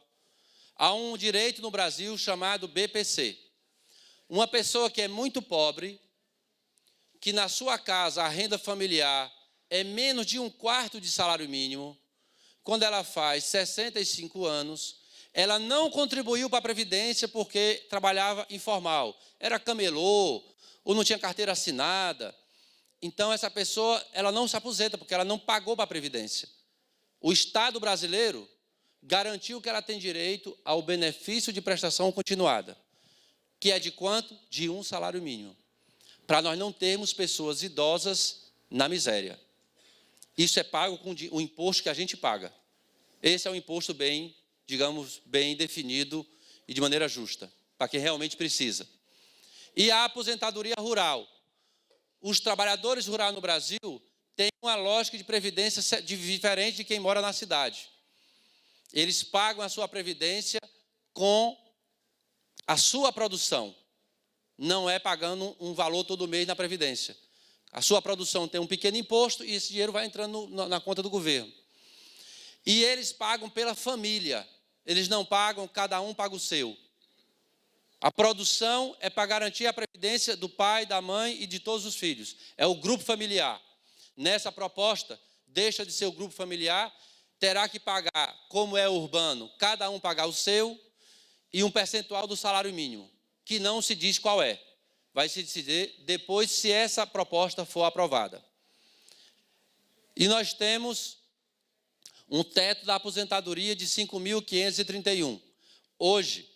Há um direito no Brasil chamado BPC. Uma pessoa que é muito pobre, que na sua casa a renda familiar é menos de 1/4 de salário mínimo, quando ela faz 65 anos, ela não contribuiu para a Previdência porque trabalhava informal, era camelô, ou não tinha carteira assinada. Então, essa pessoa ela não se aposenta porque ela não pagou para a Previdência. O Estado brasileiro garantiu que ela tem direito ao benefício de prestação continuada, que é de quanto? De 1 salário mínimo. Para nós não termos pessoas idosas na miséria. Isso é pago com o imposto que a gente paga. Esse é o imposto bem digamos, bem definido e de maneira justa, para quem realmente precisa. E a aposentadoria rural. Os trabalhadores rurais no Brasil têm uma lógica de previdência diferente de quem mora na cidade. Eles pagam a sua previdência com a sua produção, não é pagando um valor todo mês na previdência. A sua produção tem um pequeno imposto e esse dinheiro vai entrando na conta do governo. E eles pagam pela família, eles não pagam, cada um paga o seu. A produção é para garantir a previdência do pai, da mãe e de todos os filhos. É o grupo familiar. Nessa proposta, deixa de ser o grupo familiar, terá que pagar, como é urbano, cada um pagar o seu e um percentual do salário mínimo, que não se diz qual é. Vai se decidir depois se essa proposta for aprovada. E nós temos um teto da aposentadoria de 5.531. Hoje,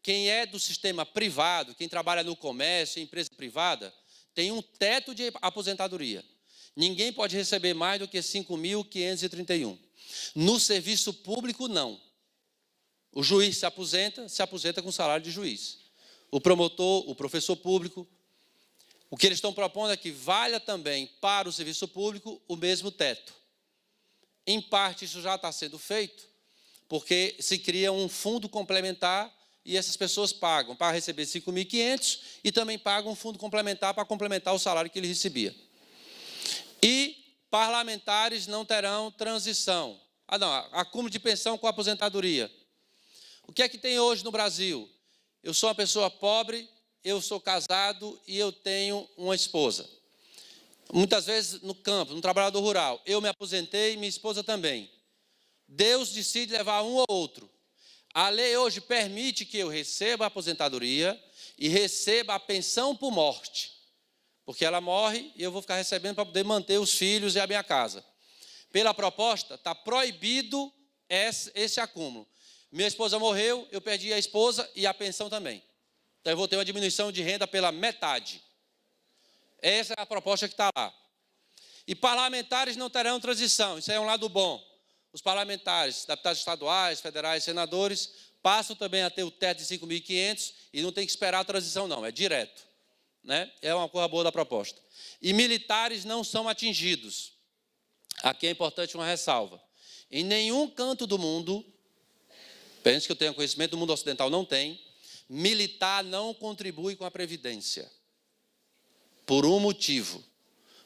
quem é do sistema privado, quem trabalha no comércio, empresa privada, tem um teto de aposentadoria. Ninguém pode receber mais do que 5.531. No serviço público, não. O juiz se aposenta com salário de juiz. O promotor, o professor público. O que eles estão propondo é que valha também para o serviço público o mesmo teto. Em parte, isso já está sendo feito, porque se cria um fundo complementar e essas pessoas pagam para receber 5.500 e também pagam um fundo complementar para complementar o salário que ele recebia. E parlamentares não terão transição. Acúmulo de pensão com aposentadoria. O que é que tem hoje no Brasil? Eu sou uma pessoa pobre, eu sou casado e eu tenho uma esposa. Muitas vezes no campo, no trabalhador rural, eu me aposentei e minha esposa também. Deus decide levar um ou outro. A lei hoje permite que eu receba a aposentadoria e receba a pensão por morte. Porque ela morre e eu vou ficar recebendo para poder manter os filhos e a minha casa. Pela proposta, está proibido esse acúmulo. Minha esposa morreu, eu perdi a esposa e a pensão também. Então, eu vou ter uma diminuição de renda pela metade. Essa é a proposta que está lá. E parlamentares não terão transição. Isso é um lado bom. Os parlamentares, deputados estaduais, federais, senadores, passam também a ter o teto de 5.500 e não tem que esperar a transição, não. É direto. Né? É uma coisa boa da proposta. E militares não são atingidos. Aqui é importante uma ressalva. Em nenhum canto do mundo, pense que eu tenho conhecimento, do mundo ocidental não tem, militar não contribui com a Previdência. Por um motivo.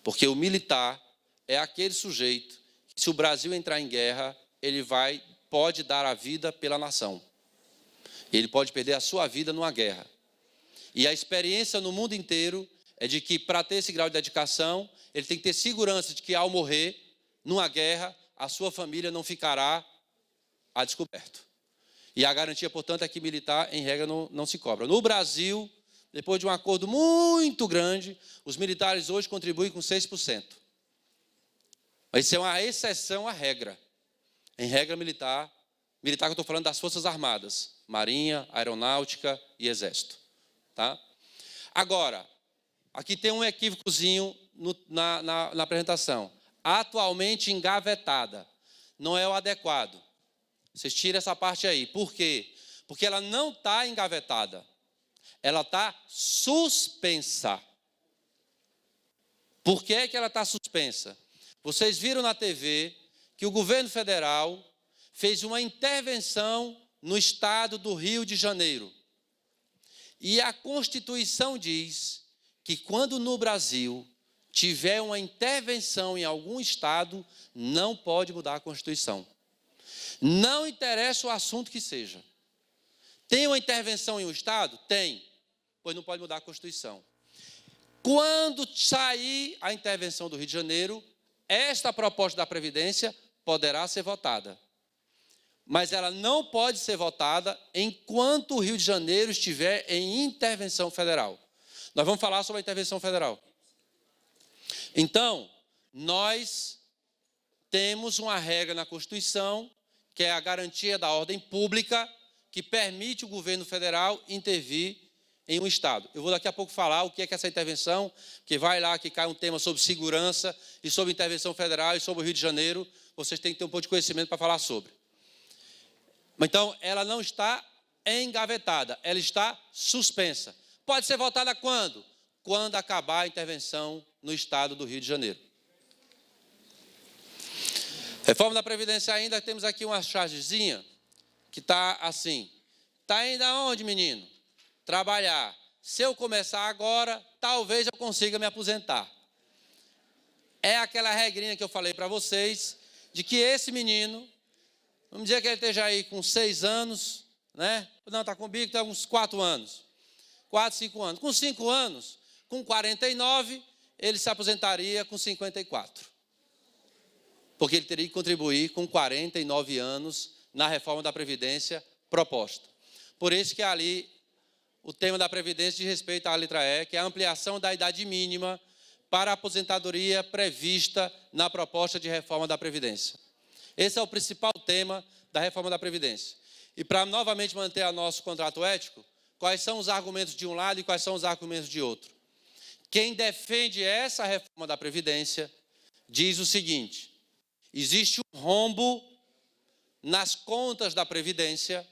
Porque o militar é aquele sujeito que, se o Brasil entrar em guerra, ele pode dar a vida pela nação. Ele pode perder a sua vida numa guerra. E a experiência no mundo inteiro é de que, para ter esse grau de dedicação, ele tem que ter segurança de que, ao morrer, numa guerra, a sua família não ficará a descoberto. E a garantia, portanto, é que militar, em regra, não se cobra. No Brasil, depois de um acordo muito grande, os militares hoje contribuem com 6%. Mas isso é uma exceção à regra. Em regra, militar que eu estou falando das Forças Armadas, Marinha, Aeronáutica e Exército. Tá? Agora, aqui tem um equívocozinho na apresentação. Atualmente engavetada. Não é o adequado. Vocês tiram essa parte aí. Por quê? Porque ela não está engavetada. Ela está suspensa. Por que é que ela está suspensa? Vocês viram na TV que o governo federal fez uma intervenção no estado do Rio de Janeiro. E a Constituição diz que quando no Brasil tiver uma intervenção em algum estado, não pode mudar a Constituição. Não interessa o assunto que seja. Tem uma intervenção em um estado? Tem. Pois não pode mudar a Constituição. Quando sair a intervenção do Rio de Janeiro, esta proposta da Previdência poderá ser votada. Mas ela não pode ser votada enquanto o Rio de Janeiro estiver em intervenção federal. Nós vamos falar sobre a intervenção federal. Então, nós temos uma regra na Constituição, que é a garantia da ordem pública, que permite o governo federal intervir em um estado. Eu vou daqui a pouco falar o que é essa intervenção, que vai lá, que cai um tema sobre segurança e sobre intervenção federal e sobre o Rio de Janeiro. Vocês têm que ter um pouco de conhecimento para falar sobre. Então, ela não está engavetada, ela está suspensa. Pode ser votada quando? Quando acabar a intervenção no estado do Rio de Janeiro. Reforma da Previdência ainda, temos aqui uma chargezinha que está assim. Está indo aonde, menino? Trabalhar. Se eu começar agora, talvez eu consiga me aposentar. É aquela regrinha que eu falei para vocês, de que esse menino, vamos dizer que ele esteja aí com 6 anos, né? Não, está comigo, está uns 4 anos. 4, 5 anos. Com 5 anos, com 49, ele se aposentaria com 54. Porque ele teria que contribuir com 49 anos na reforma da Previdência proposta. Por isso que ali o tema da Previdência diz respeito à letra E, que é a ampliação da idade mínima para a aposentadoria prevista na proposta de reforma da Previdência. Esse é o principal tema da reforma da Previdência. E para novamente manter o nosso contrato ético, quais são os argumentos de um lado e quais são os argumentos de outro? Quem defende essa reforma da Previdência diz o seguinte: existe um rombo nas contas da Previdência,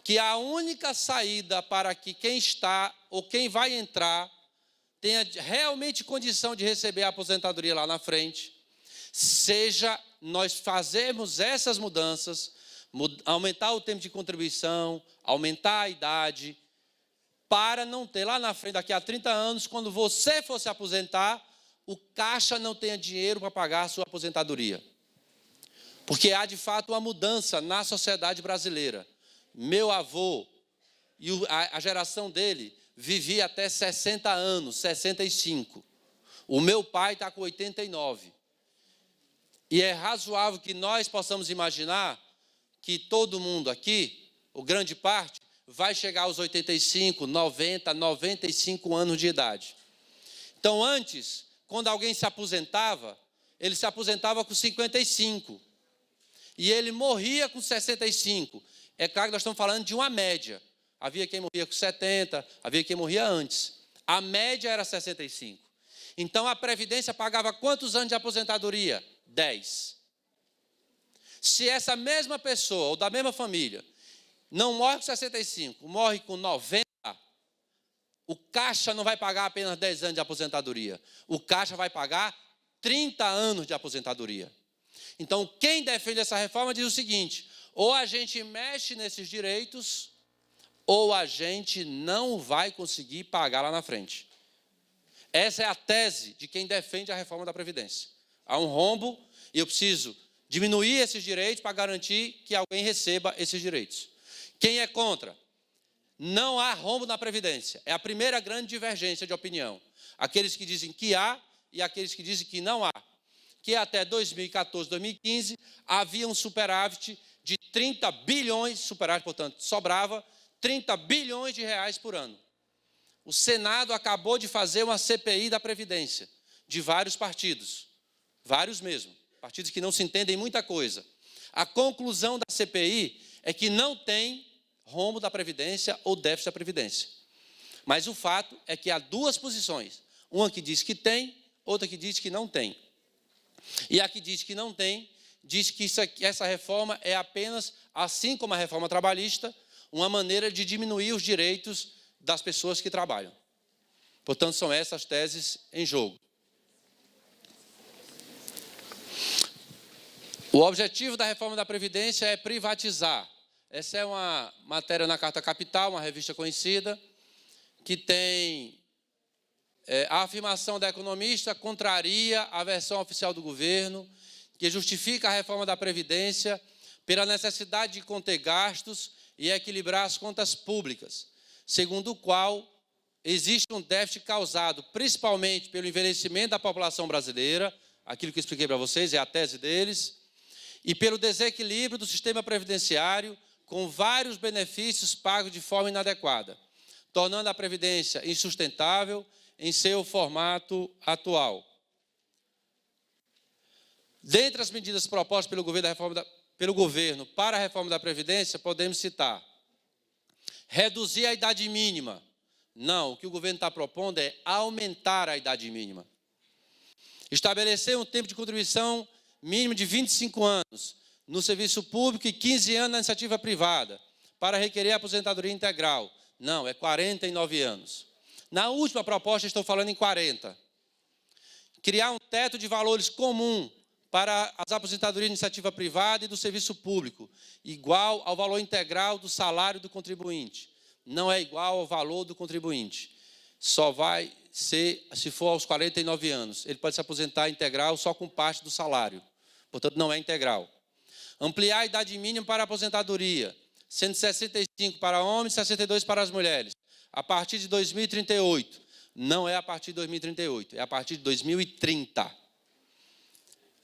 que a única saída para que quem está ou quem vai entrar tenha realmente condição de receber a aposentadoria lá na frente, seja nós fazermos essas mudanças, aumentar o tempo de contribuição, aumentar a idade, para não ter lá na frente, daqui a 30 anos, quando você for se aposentar, o caixa não tenha dinheiro para pagar a sua aposentadoria. Porque há, de fato, uma mudança na sociedade brasileira. Meu avô e a geração dele vivia até 60 anos, 65. O meu pai está com 89. E é razoável que nós possamos imaginar que todo mundo aqui, ou grande parte, vai chegar aos 85, 90, 95 anos de idade. Então, antes, quando alguém se aposentava, ele se aposentava com 55. E ele morria com 65. É claro que nós estamos falando de uma média. Havia quem morria com 70, havia quem morria antes. A média era 65. Então, a Previdência pagava quantos anos de aposentadoria? 10. Se essa mesma pessoa, ou da mesma família, não morre com 65, morre com 90, o Caixa não vai pagar apenas 10 anos de aposentadoria. O Caixa vai pagar 30 anos de aposentadoria. Então, quem defende essa reforma diz o seguinte: ou a gente mexe nesses direitos, ou a gente não vai conseguir pagar lá na frente. Essa é a tese de quem defende a reforma da Previdência. Há um rombo e eu preciso diminuir esses direitos para garantir que alguém receba esses direitos. Quem é contra? Não há rombo na Previdência. É a primeira grande divergência de opinião. Aqueles que dizem que há e aqueles que dizem que não há. Que até 2014, 2015, havia um superávit de 30 bilhões, superávit, portanto, sobrava 30 bilhões de reais por ano. O Senado acabou de fazer uma CPI da Previdência, de vários partidos, vários mesmo, partidos que não se entendem muita coisa. A conclusão da CPI é que não tem rombo da Previdência ou déficit da Previdência. Mas o fato é que há duas posições, uma que diz que tem, outra que diz que não tem. E a que diz que não tem, diz que essa reforma é apenas, assim como a reforma trabalhista, uma maneira de diminuir os direitos das pessoas que trabalham. Portanto, são essas teses em jogo. O objetivo da reforma da Previdência é privatizar. Essa é uma matéria na Carta Capital, uma revista conhecida, que tem a afirmação da economista contraria a versão oficial do governo, que justifica a reforma da Previdência pela necessidade de conter gastos e equilibrar as contas públicas, segundo o qual existe um déficit causado principalmente pelo envelhecimento da população brasileira, aquilo que eu expliquei para vocês, é a tese deles, e pelo desequilíbrio do sistema previdenciário, com vários benefícios pagos de forma inadequada, tornando a Previdência insustentável em seu formato atual. Dentre as medidas propostas pelo governo para a reforma da Previdência, podemos citar: reduzir a idade mínima. Não, o que o governo está propondo é aumentar a idade mínima. Estabelecer um tempo de contribuição mínimo de 25 anos, no serviço público e 15 anos na iniciativa privada, para requerer aposentadoria integral. Não, é 49 anos. Na última proposta, estou falando em 40. Criar um teto de valores comum para as aposentadorias de iniciativa privada e do serviço público, igual ao valor integral do salário do contribuinte. Não é igual ao valor do contribuinte. Só vai ser, se for aos 49 anos, ele pode se aposentar integral só com parte do salário. Portanto, não é integral. Ampliar a idade mínima para a aposentadoria, sendo 65 para homens e 62 para as mulheres, a partir de 2038. Não é a partir de 2038, é a partir de 2030.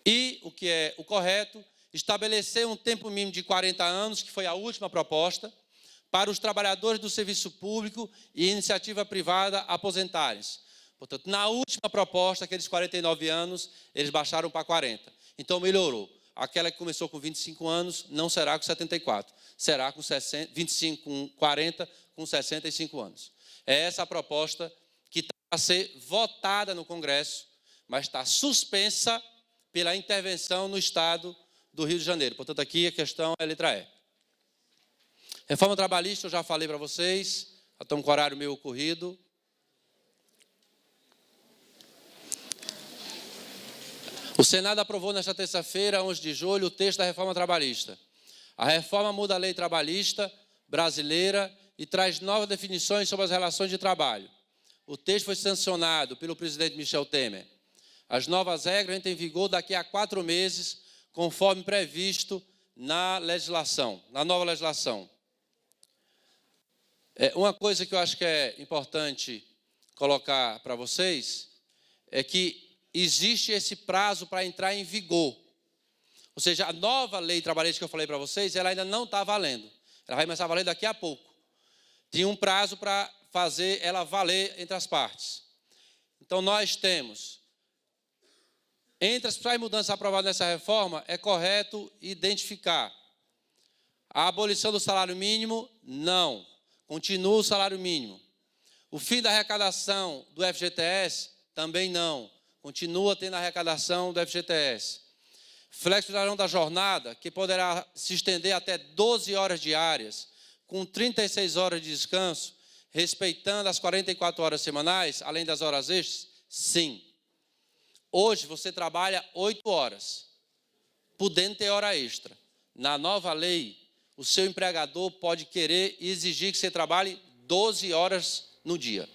E, o que é o correto, estabelecer um tempo mínimo de 40 anos, que foi a última proposta, para os trabalhadores do serviço público e iniciativa privada aposentarem-se. Portanto, na última proposta, aqueles 49 anos, eles baixaram para 40. Então, melhorou. Aquela que começou com 25 anos não será com 74, será com 25, com 40, com 65 anos. É essa a proposta que está a ser votada no Congresso, mas está suspensa pela intervenção no Estado do Rio de Janeiro. Portanto, aqui a questão é a letra E. Reforma trabalhista, eu já falei para vocês, já estamos com o horário meio corrido. O Senado aprovou nesta terça-feira, 11 de julho, o texto da reforma trabalhista. A reforma muda a lei trabalhista brasileira e traz novas definições sobre as relações de trabalho. O texto foi sancionado pelo presidente Michel Temer. As novas regras entram em vigor daqui a 4 meses, conforme previsto na legislação, na nova legislação. Uma coisa que eu acho que é importante colocar para vocês é que existe esse prazo para entrar em vigor. Ou seja, a nova lei trabalhista que eu falei para vocês, ela ainda não está valendo. Ela vai começar a valer daqui a pouco. Tinha um prazo para fazer ela valer entre as partes. Então, nós temos, entre as principais mudanças aprovadas nessa reforma, é correto identificar a abolição do salário mínimo, não. Continua o salário mínimo. O fim da arrecadação do FGTS, também não. Continua tendo a arrecadação do FGTS. Flexibilização da jornada, que poderá se estender até 12 horas diárias, com 36 horas de descanso, respeitando as 44 horas semanais, além das horas extras? Sim. Hoje você trabalha 8 horas, podendo ter hora extra. Na nova lei, o seu empregador pode querer e exigir que você trabalhe 12 horas no dia.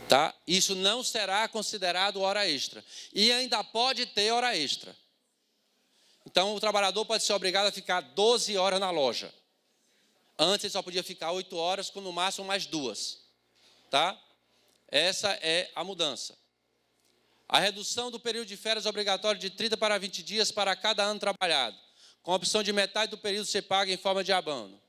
Tá? Isso não será considerado hora extra. E ainda pode ter hora extra. Então, o trabalhador pode ser obrigado a ficar 12 horas na loja. Antes, ele só podia ficar 8 horas, com no máximo mais 2. Tá? Essa é a mudança. A redução do período de férias obrigatório de 30 para 20 dias para cada ano trabalhado, com a opção de metade do período ser pago em forma de abono.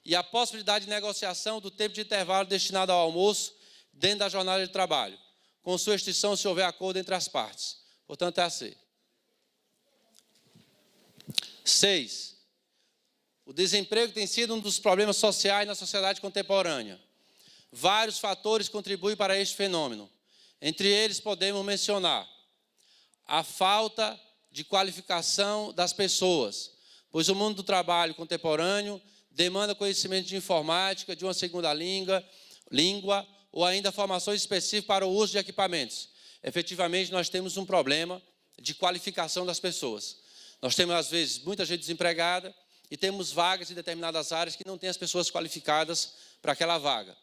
E a possibilidade de negociação do tempo de intervalo destinado ao almoço dentro da jornada de trabalho, com sua extinção se houver acordo entre as partes. Portanto, é a C. 6. O desemprego tem sido um dos problemas sociais na sociedade contemporânea. Vários fatores contribuem para este fenômeno. Entre eles, podemos mencionar a falta de qualificação das pessoas, pois o mundo do trabalho contemporâneo demanda conhecimento de informática, de uma segunda língua ou ainda formações específicas para o uso de equipamentos. Efetivamente, nós temos um problema de qualificação das pessoas. Nós temos, às vezes, muita gente desempregada e temos vagas em determinadas áreas que não tem as pessoas qualificadas para aquela vaga.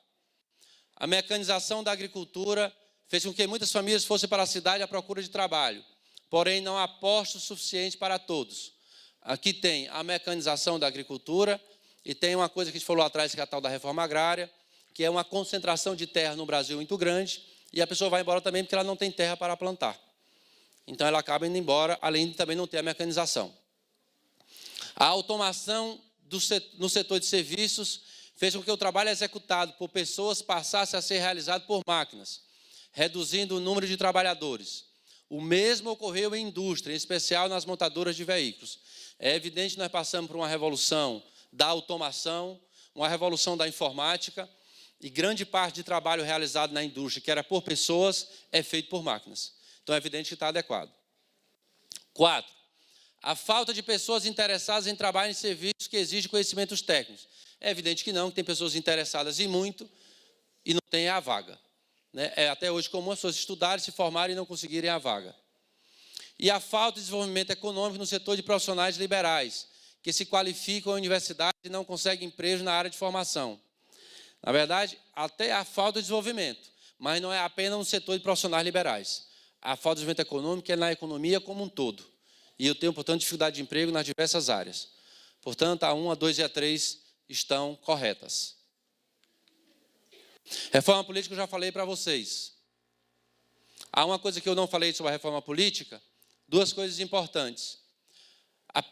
A mecanização da agricultura fez com que muitas famílias fossem para a cidade à procura de trabalho, porém não há postos suficientes para todos. Aqui tem a mecanização da agricultura e tem uma coisa que a gente falou atrás, que é a tal da reforma agrária, que é uma concentração de terra no Brasil muito grande, e a pessoa vai embora também porque ela não tem terra para plantar. Então, ela acaba indo embora, além de também não ter a mecanização. A automação no setor de serviços fez com que o trabalho executado por pessoas passasse a ser realizado por máquinas, reduzindo o número de trabalhadores. O mesmo ocorreu em indústria, em especial nas montadoras de veículos. É evidente que nós passamos por uma revolução da automação, uma revolução da informática, e grande parte de trabalho realizado na indústria, que era por pessoas, é feito por máquinas. Então, é evidente que está adequado. 4. A falta de pessoas interessadas em trabalhar em serviços que exigem conhecimentos técnicos. É evidente que não, que tem pessoas interessadas em muito e não tem a vaga. Né? É até hoje comum as pessoas estudarem, se formarem e não conseguirem a vaga. E a falta de desenvolvimento econômico no setor de profissionais liberais, que se qualificam à universidade e não conseguem emprego na área de formação. Na verdade, até a falta de desenvolvimento, mas não é apenas no setor de profissionais liberais. A falta de desenvolvimento econômico é na economia como um todo. E eu tenho, portanto, dificuldade de emprego nas diversas áreas. Portanto, a 1, a 2 e a 3 estão corretas. Reforma política eu já falei para vocês. Há uma coisa que eu não falei sobre a reforma política, duas coisas importantes.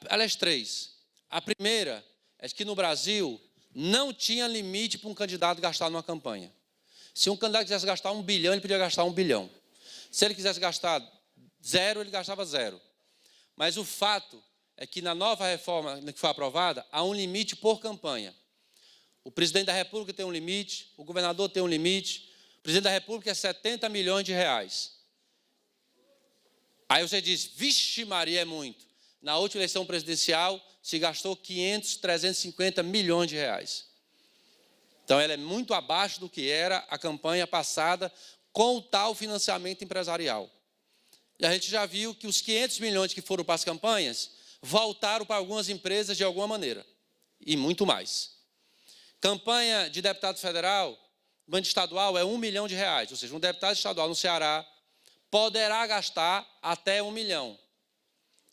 Aliás, 3. A primeira é que no Brasil não tinha limite para um candidato gastar numa campanha. Se um candidato quisesse gastar 1 bilhão, ele podia gastar 1 bilhão. Se ele quisesse gastar 0, ele gastava 0. Mas o fato é que na nova reforma que foi aprovada, há um limite por campanha. O presidente da República tem um limite, o governador tem um limite, o presidente da República é 70 milhões de reais. Aí você diz, vixe Maria, é muito. Na última eleição presidencial, se gastou 500, 350 milhões de reais. Então, ela é muito abaixo do que era a campanha passada com o tal financiamento empresarial. E a gente já viu que os 500 milhões que foram para as campanhas voltaram para algumas empresas de alguma maneira. E muito mais. Campanha de deputado federal, banco estadual, é 1 milhão de reais. Ou seja, um deputado estadual no Ceará poderá gastar até 1 milhão.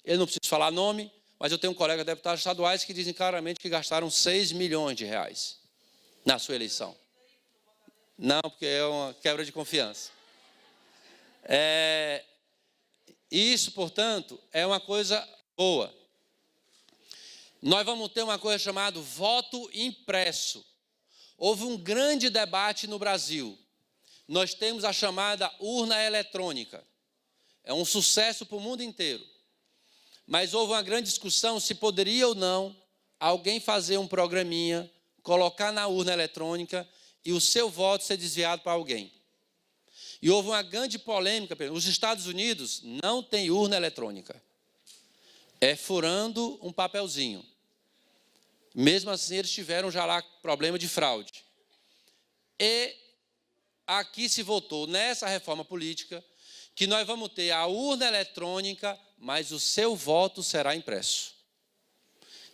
Eu não preciso falar nome, mas eu tenho um colega deputados estaduais que dizem claramente que gastaram 6 milhões de reais na sua eleição. Não, porque é uma quebra de confiança. Isso, portanto, é uma coisa boa. Nós vamos ter uma coisa chamada voto impresso. Houve um grande debate no Brasil. Nós temos a chamada urna eletrônica. É um sucesso para o mundo inteiro. Mas houve uma grande discussão se poderia ou não alguém fazer um programinha, colocar na urna eletrônica e o seu voto ser desviado para alguém. E houve uma grande polêmica. Os Estados Unidos não têm urna eletrônica. É furando um papelzinho. Mesmo assim, eles tiveram já lá problema de fraude. E aqui se votou nessa reforma política que nós vamos ter a urna eletrônica, mas o seu voto será impresso.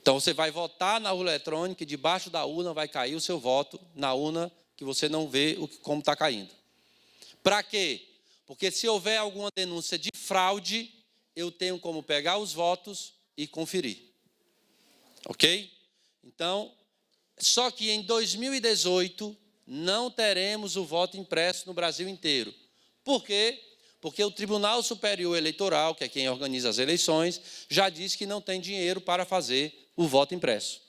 Então, você vai votar na urna eletrônica e debaixo da urna vai cair o seu voto na urna que você não vê como está caindo. Para quê? Porque se houver alguma denúncia de fraude, eu tenho como pegar os votos e conferir. Ok? Então, só que em 2018 não teremos o voto impresso no Brasil inteiro. Por quê? Porque o Tribunal Superior Eleitoral, que é quem organiza as eleições, já disse que não tem dinheiro para fazer o voto impresso.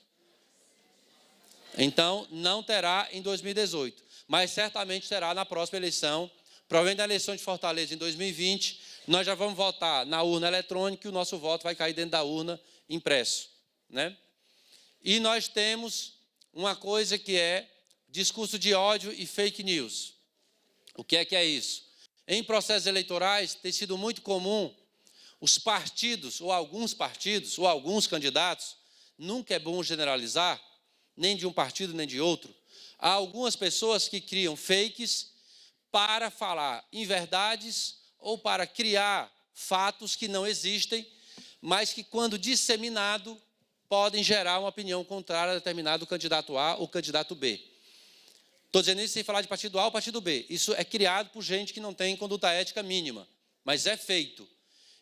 Então, não terá em 2018, mas certamente terá na próxima eleição. Provavelmente na eleição de Fortaleza em 2020, nós já vamos votar na urna eletrônica e o nosso voto vai cair dentro da urna impresso. Né? E nós temos uma coisa que é discurso de ódio e fake news. O que é isso? Em processos eleitorais, tem sido muito comum os partidos, ou alguns candidatos, nunca é bom generalizar, nem de um partido nem de outro, há algumas pessoas que criam fakes para falar inverdades ou para criar fatos que não existem, mas que, quando disseminado, podem gerar uma opinião contrária a determinado candidato A ou candidato B. Estou dizendo isso sem falar de partido A ou partido B. Isso é criado por gente que não tem conduta ética mínima, mas é feito.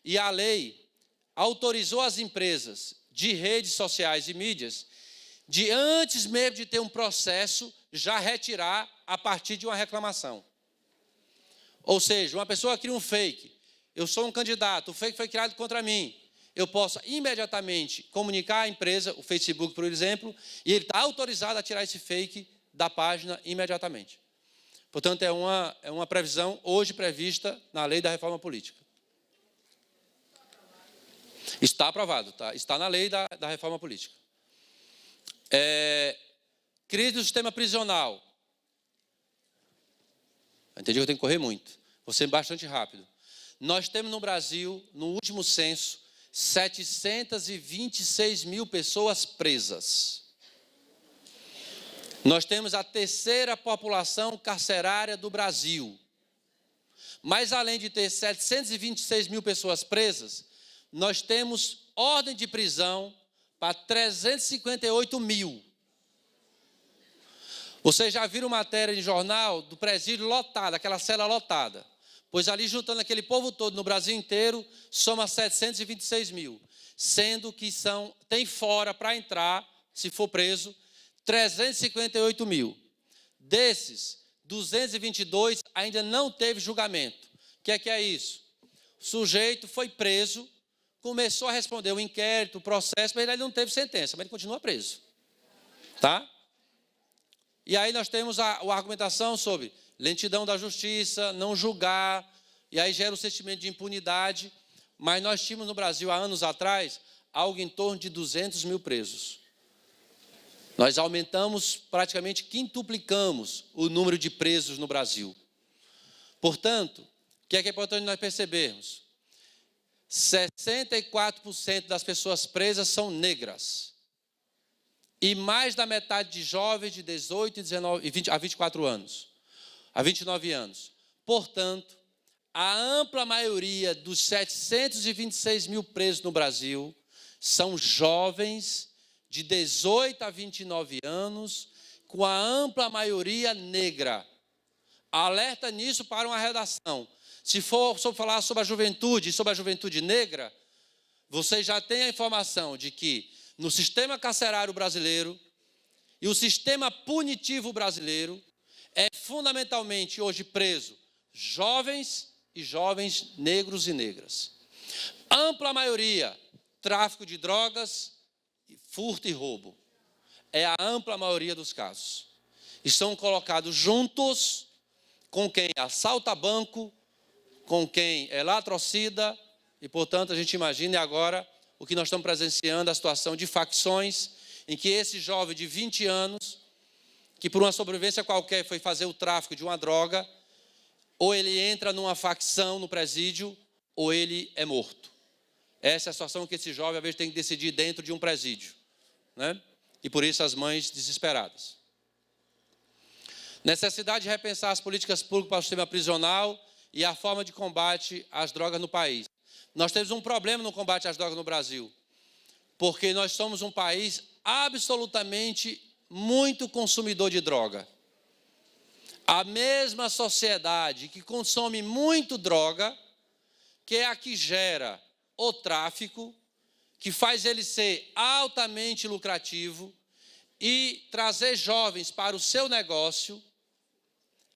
E a lei autorizou as empresas de redes sociais e mídias de, antes mesmo de ter um processo, já retirar a partir de uma reclamação. Ou seja, uma pessoa cria um fake, eu sou um candidato, o fake foi criado contra mim, eu posso imediatamente comunicar à empresa, o Facebook, por exemplo, e ele está autorizado a tirar esse fake da página imediatamente. Portanto, é uma previsão hoje prevista na lei da reforma política. Está aprovado, tá? Está na lei da reforma política. Crise do sistema prisional. Entendi que eu tenho que correr muito. Vou ser bastante rápido. Nós temos no Brasil, no último censo, 726 mil pessoas presas. Nós temos a terceira população carcerária do Brasil. Mas, além de ter 726 mil pessoas presas, nós temos ordem de prisão para 358 mil. Vocês já viram matéria em jornal do presídio lotado, aquela cela lotada? Pois ali, juntando aquele povo todo no Brasil inteiro, soma 726 mil. Sendo que tem fora para entrar, se for preso, 358 mil. Desses, 222 ainda não teve julgamento. O que é isso? O sujeito foi preso, começou a responder o inquérito, o processo, mas ele não teve sentença, mas ele continua preso. Tá? E aí nós temos a argumentação sobre lentidão da justiça, não julgar, e aí gera o sentimento de impunidade. Mas nós tínhamos no Brasil, há anos atrás, algo em torno de 200 mil presos. Nós aumentamos, praticamente quintuplicamos o número de presos no Brasil. Portanto, o que é importante nós percebermos? 64% das pessoas presas são negras. E mais da metade de jovens de 18 a 24 anos, a 29 anos. Portanto, a ampla maioria dos 726 mil presos no Brasil são jovens de 18 a 29 anos, com a ampla maioria negra. Alerta nisso para uma redação. Se for falar sobre a juventude negra, você já tem a informação de que no sistema carcerário brasileiro e o sistema punitivo brasileiro é fundamentalmente hoje preso jovens e jovens negros e negras. Ampla maioria, tráfico de drogas, furto e roubo. É a ampla maioria dos casos. E são colocados juntos com quem assalta banco, com quem é latrocida, e, portanto, a gente imagina agora o que nós estamos presenciando, a situação de facções, em que esse jovem de 20 anos, que por uma sobrevivência qualquer foi fazer o tráfico de uma droga, ou ele entra numa facção no presídio, ou ele é morto. Essa é a situação que esse jovem, às vezes, tem que decidir dentro de um presídio. Né? E por isso as mães desesperadas. Necessidade de repensar as políticas públicas para o sistema prisional e a forma de combate às drogas no país. Nós temos um problema no combate às drogas no Brasil, porque nós somos um país absolutamente muito consumidor de droga. A mesma sociedade que consome muito droga, que é a que gera o tráfico, que faz ele ser altamente lucrativo e trazer jovens para o seu negócio,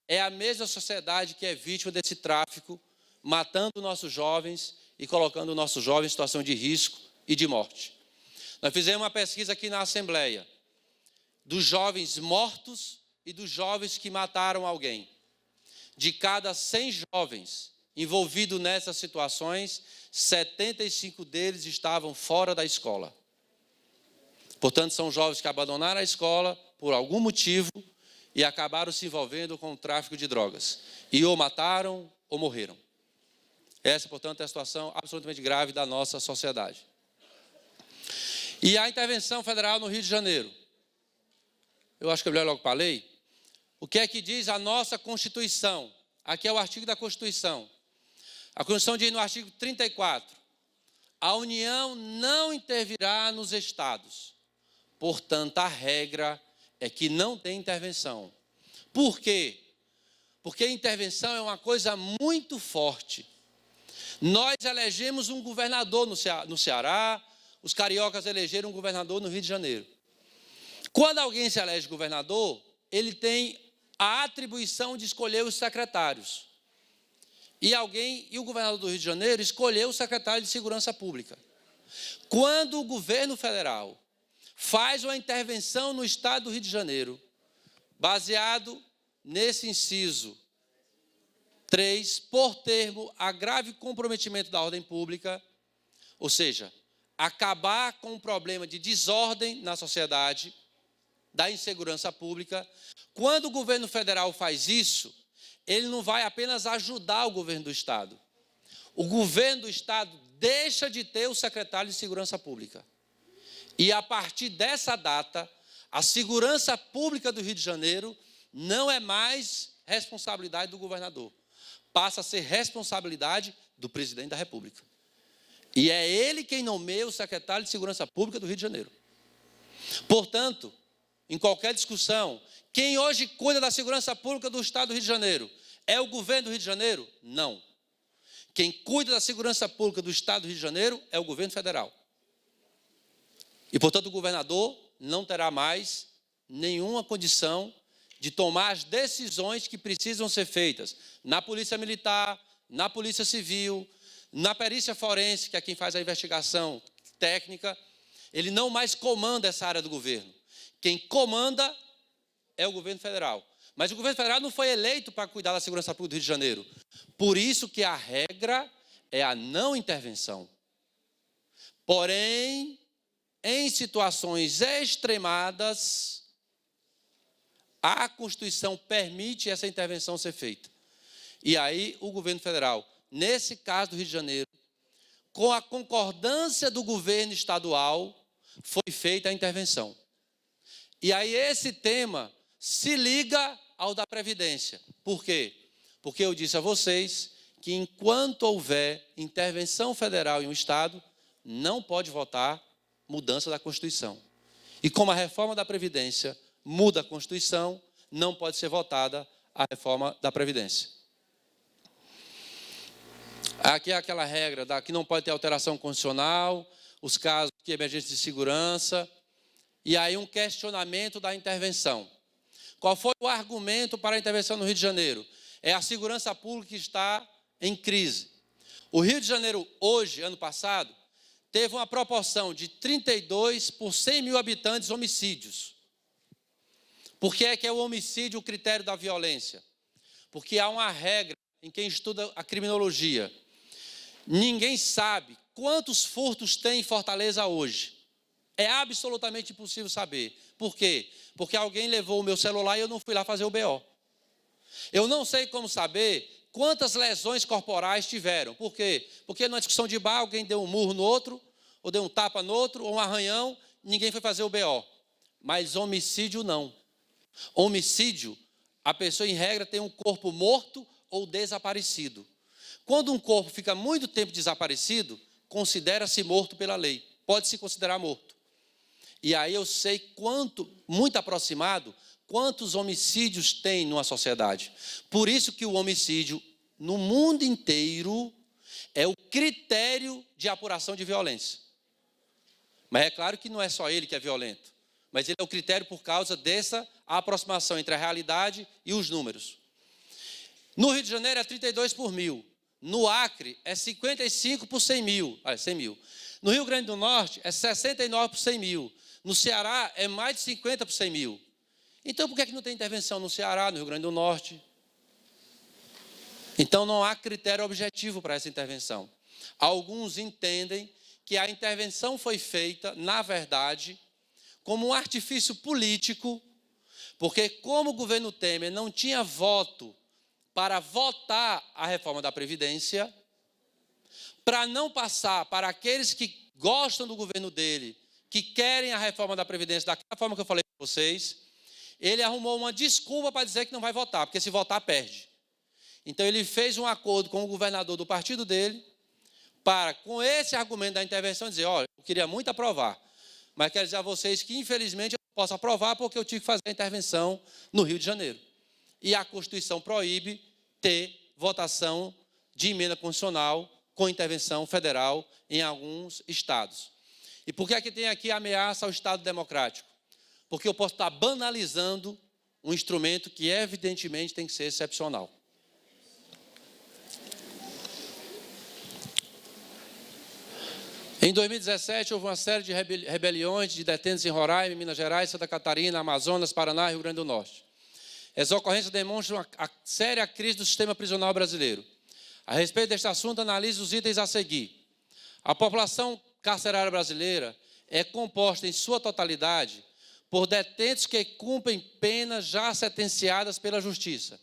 é a mesma sociedade que é vítima desse tráfico, matando nossos jovens e colocando nossos jovens em situação de risco e de morte. Nós fizemos uma pesquisa aqui na Assembleia dos jovens mortos e dos jovens que mataram alguém. De cada 100 jovens envolvidos nessas situações, 75 deles estavam fora da escola. Portanto, são jovens que abandonaram a escola por algum motivo e acabaram se envolvendo com o tráfico de drogas. E ou mataram ou morreram. Essa, portanto, é a situação absolutamente grave da nossa sociedade. E a intervenção federal no Rio de Janeiro. Eu acho que eu olhei logo para a lei. O que é que diz a nossa Constituição? Aqui é o artigo da Constituição. A Constituição diz no artigo 34, a União não intervirá nos estados. Portanto, a regra é que não tem intervenção. Por quê? Porque intervenção é uma coisa muito forte. Nós elegemos um governador no Ceará, os cariocas elegeram um governador no Rio de Janeiro. Quando alguém se elege governador, ele tem a atribuição de escolher os secretários. E o governador do Rio de Janeiro escolheu o secretário de Segurança Pública. Quando o governo federal faz uma intervenção no estado do Rio de Janeiro, baseado nesse inciso 3, por termo a grave comprometimento da ordem pública, ou seja, acabar com o problema de desordem na sociedade, da insegurança pública. Quando o governo federal faz isso, ele não vai apenas ajudar o governo do estado. o governo do Estado deixa de ter o secretário de Segurança Pública. E, a partir dessa data, a segurança pública do Rio de Janeiro não é mais responsabilidade do governador. Passa a ser responsabilidade do presidente da República. E é ele quem nomeia o secretário de Segurança Pública do Rio de Janeiro. Portanto, em qualquer discussão, quem hoje cuida da segurança pública do Estado do Rio de Janeiro é o governo do Rio de Janeiro? Não. Quem cuida da segurança pública do Estado do Rio de Janeiro é o governo federal. E, portanto, o governador não terá mais nenhuma condição de tomar as decisões que precisam ser feitas na Polícia Militar, na Polícia Civil, na perícia forense, que é quem faz a investigação técnica. Ele não mais comanda essa área do governo. Quem comanda é o governo federal. Mas o governo federal não foi eleito para cuidar da segurança pública do Rio de Janeiro. Por isso que a regra é a não intervenção. Porém, em situações extremadas, a Constituição permite essa intervenção ser feita. E aí o governo federal, nesse caso do Rio de Janeiro, com a concordância do governo estadual, foi feita a intervenção. E aí esse tema se liga ao da Previdência. Por quê? Porque eu disse a vocês que enquanto houver intervenção federal em um Estado, não pode votar mudança da Constituição. E como a reforma da Previdência muda a Constituição, não pode ser votada a reforma da Previdência. Aqui é aquela regra que não pode ter alteração constitucional, os casos de emergência de segurança, e aí um questionamento da intervenção. Qual foi o argumento para a intervenção no Rio de Janeiro? É a segurança pública que está em crise. O Rio de Janeiro, hoje, ano passado, teve uma proporção de 32 por 100 mil habitantes homicídios. Por que é o homicídio o critério da violência? Porque há uma regra em quem estuda a criminologia. Ninguém sabe quantos furtos tem em Fortaleza hoje. É absolutamente impossível saber. Por quê? Porque alguém levou o meu celular e eu não fui lá fazer o BO. Eu não sei como saber quantas lesões corporais tiveram. Por quê? Porque numa discussão de bar, alguém deu um murro no outro, ou deu um tapa no outro, ou um arranhão, ninguém foi fazer o BO. Mas homicídio não. Homicídio, a pessoa em regra tem um corpo morto ou desaparecido. Quando um corpo fica muito tempo desaparecido, considera-se morto pela lei. Pode se considerar morto. E aí eu sei muito aproximado, quantos homicídios tem numa sociedade. Por isso que o homicídio, no mundo inteiro, é o critério de apuração de violência. Mas é claro que não é só ele que é violento, mas ele é o critério por causa dessa aproximação entre a realidade e os números. No Rio de Janeiro é 32 por mil. No Acre é 55 por 100 mil. 100 mil. No Rio Grande do Norte é 69 por 100 mil. No Ceará é mais de 50 por 100 mil. Então, por que não tem intervenção no Ceará, no Rio Grande do Norte? Então, não há critério objetivo para essa intervenção. Alguns entendem que a intervenção foi feita, na verdade, como um artifício político, porque como o governo Temer não tinha voto para votar a reforma da Previdência, para não passar para aqueles que gostam do governo dele, que querem a reforma da Previdência daquela forma que eu falei para vocês, ele arrumou uma desculpa para dizer que não vai votar, porque se votar, perde. Então, ele fez um acordo com o governador do partido dele, para, com esse argumento da intervenção, dizer, olha, eu queria muito aprovar, mas quero dizer a vocês que, infelizmente, eu não posso aprovar porque eu tive que fazer a intervenção no Rio de Janeiro. E a Constituição proíbe ter votação de emenda constitucional com intervenção federal em alguns estados. E por que é que tem aqui ameaça ao Estado democrático? Porque eu posso estar banalizando um instrumento que, evidentemente, tem que ser excepcional. Em 2017, houve uma série de rebeliões de detentos em Roraima, Minas Gerais, Santa Catarina, Amazonas, Paraná e Rio Grande do Norte. As ocorrências demonstram a séria crise do sistema prisional brasileiro. A respeito deste assunto, analise os itens a seguir. A população carcerária brasileira é composta em sua totalidade por detentos que cumprem penas já sentenciadas pela Justiça.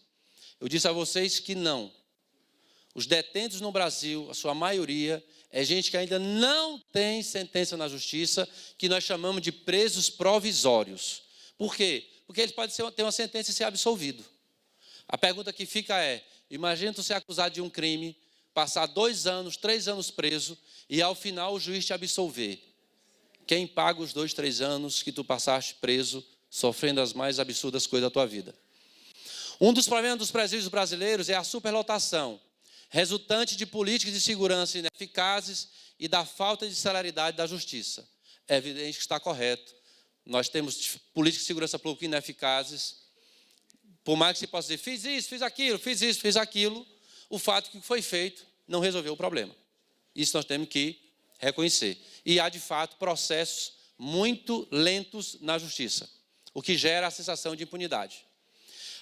Eu disse a vocês que não. Os detentos no Brasil, a sua maioria, é gente que ainda não tem sentença na justiça, que nós chamamos de presos provisórios. Por quê? Porque eles podem ter uma sentença e ser absolvido. A pergunta que fica é, imagina tu ser acusado de um crime, passar 2 anos, 3 anos preso, e ao final o juiz te absolver. Quem paga os 2, 3 anos que tu passaste preso, sofrendo as mais absurdas coisas da tua vida? Um dos problemas dos presídios brasileiros é a superlotação, resultante de políticas de segurança ineficazes e da falta de celeridade da justiça. É evidente que está correto. Nós temos políticas de segurança pública ineficazes. Por mais que se possa dizer, fiz isso, fiz aquilo, fiz isso, fiz aquilo, o fato que foi feito não resolveu o problema. Isso nós temos que reconhecer. E há, de fato, processos muito lentos na justiça, o que gera a sensação de impunidade.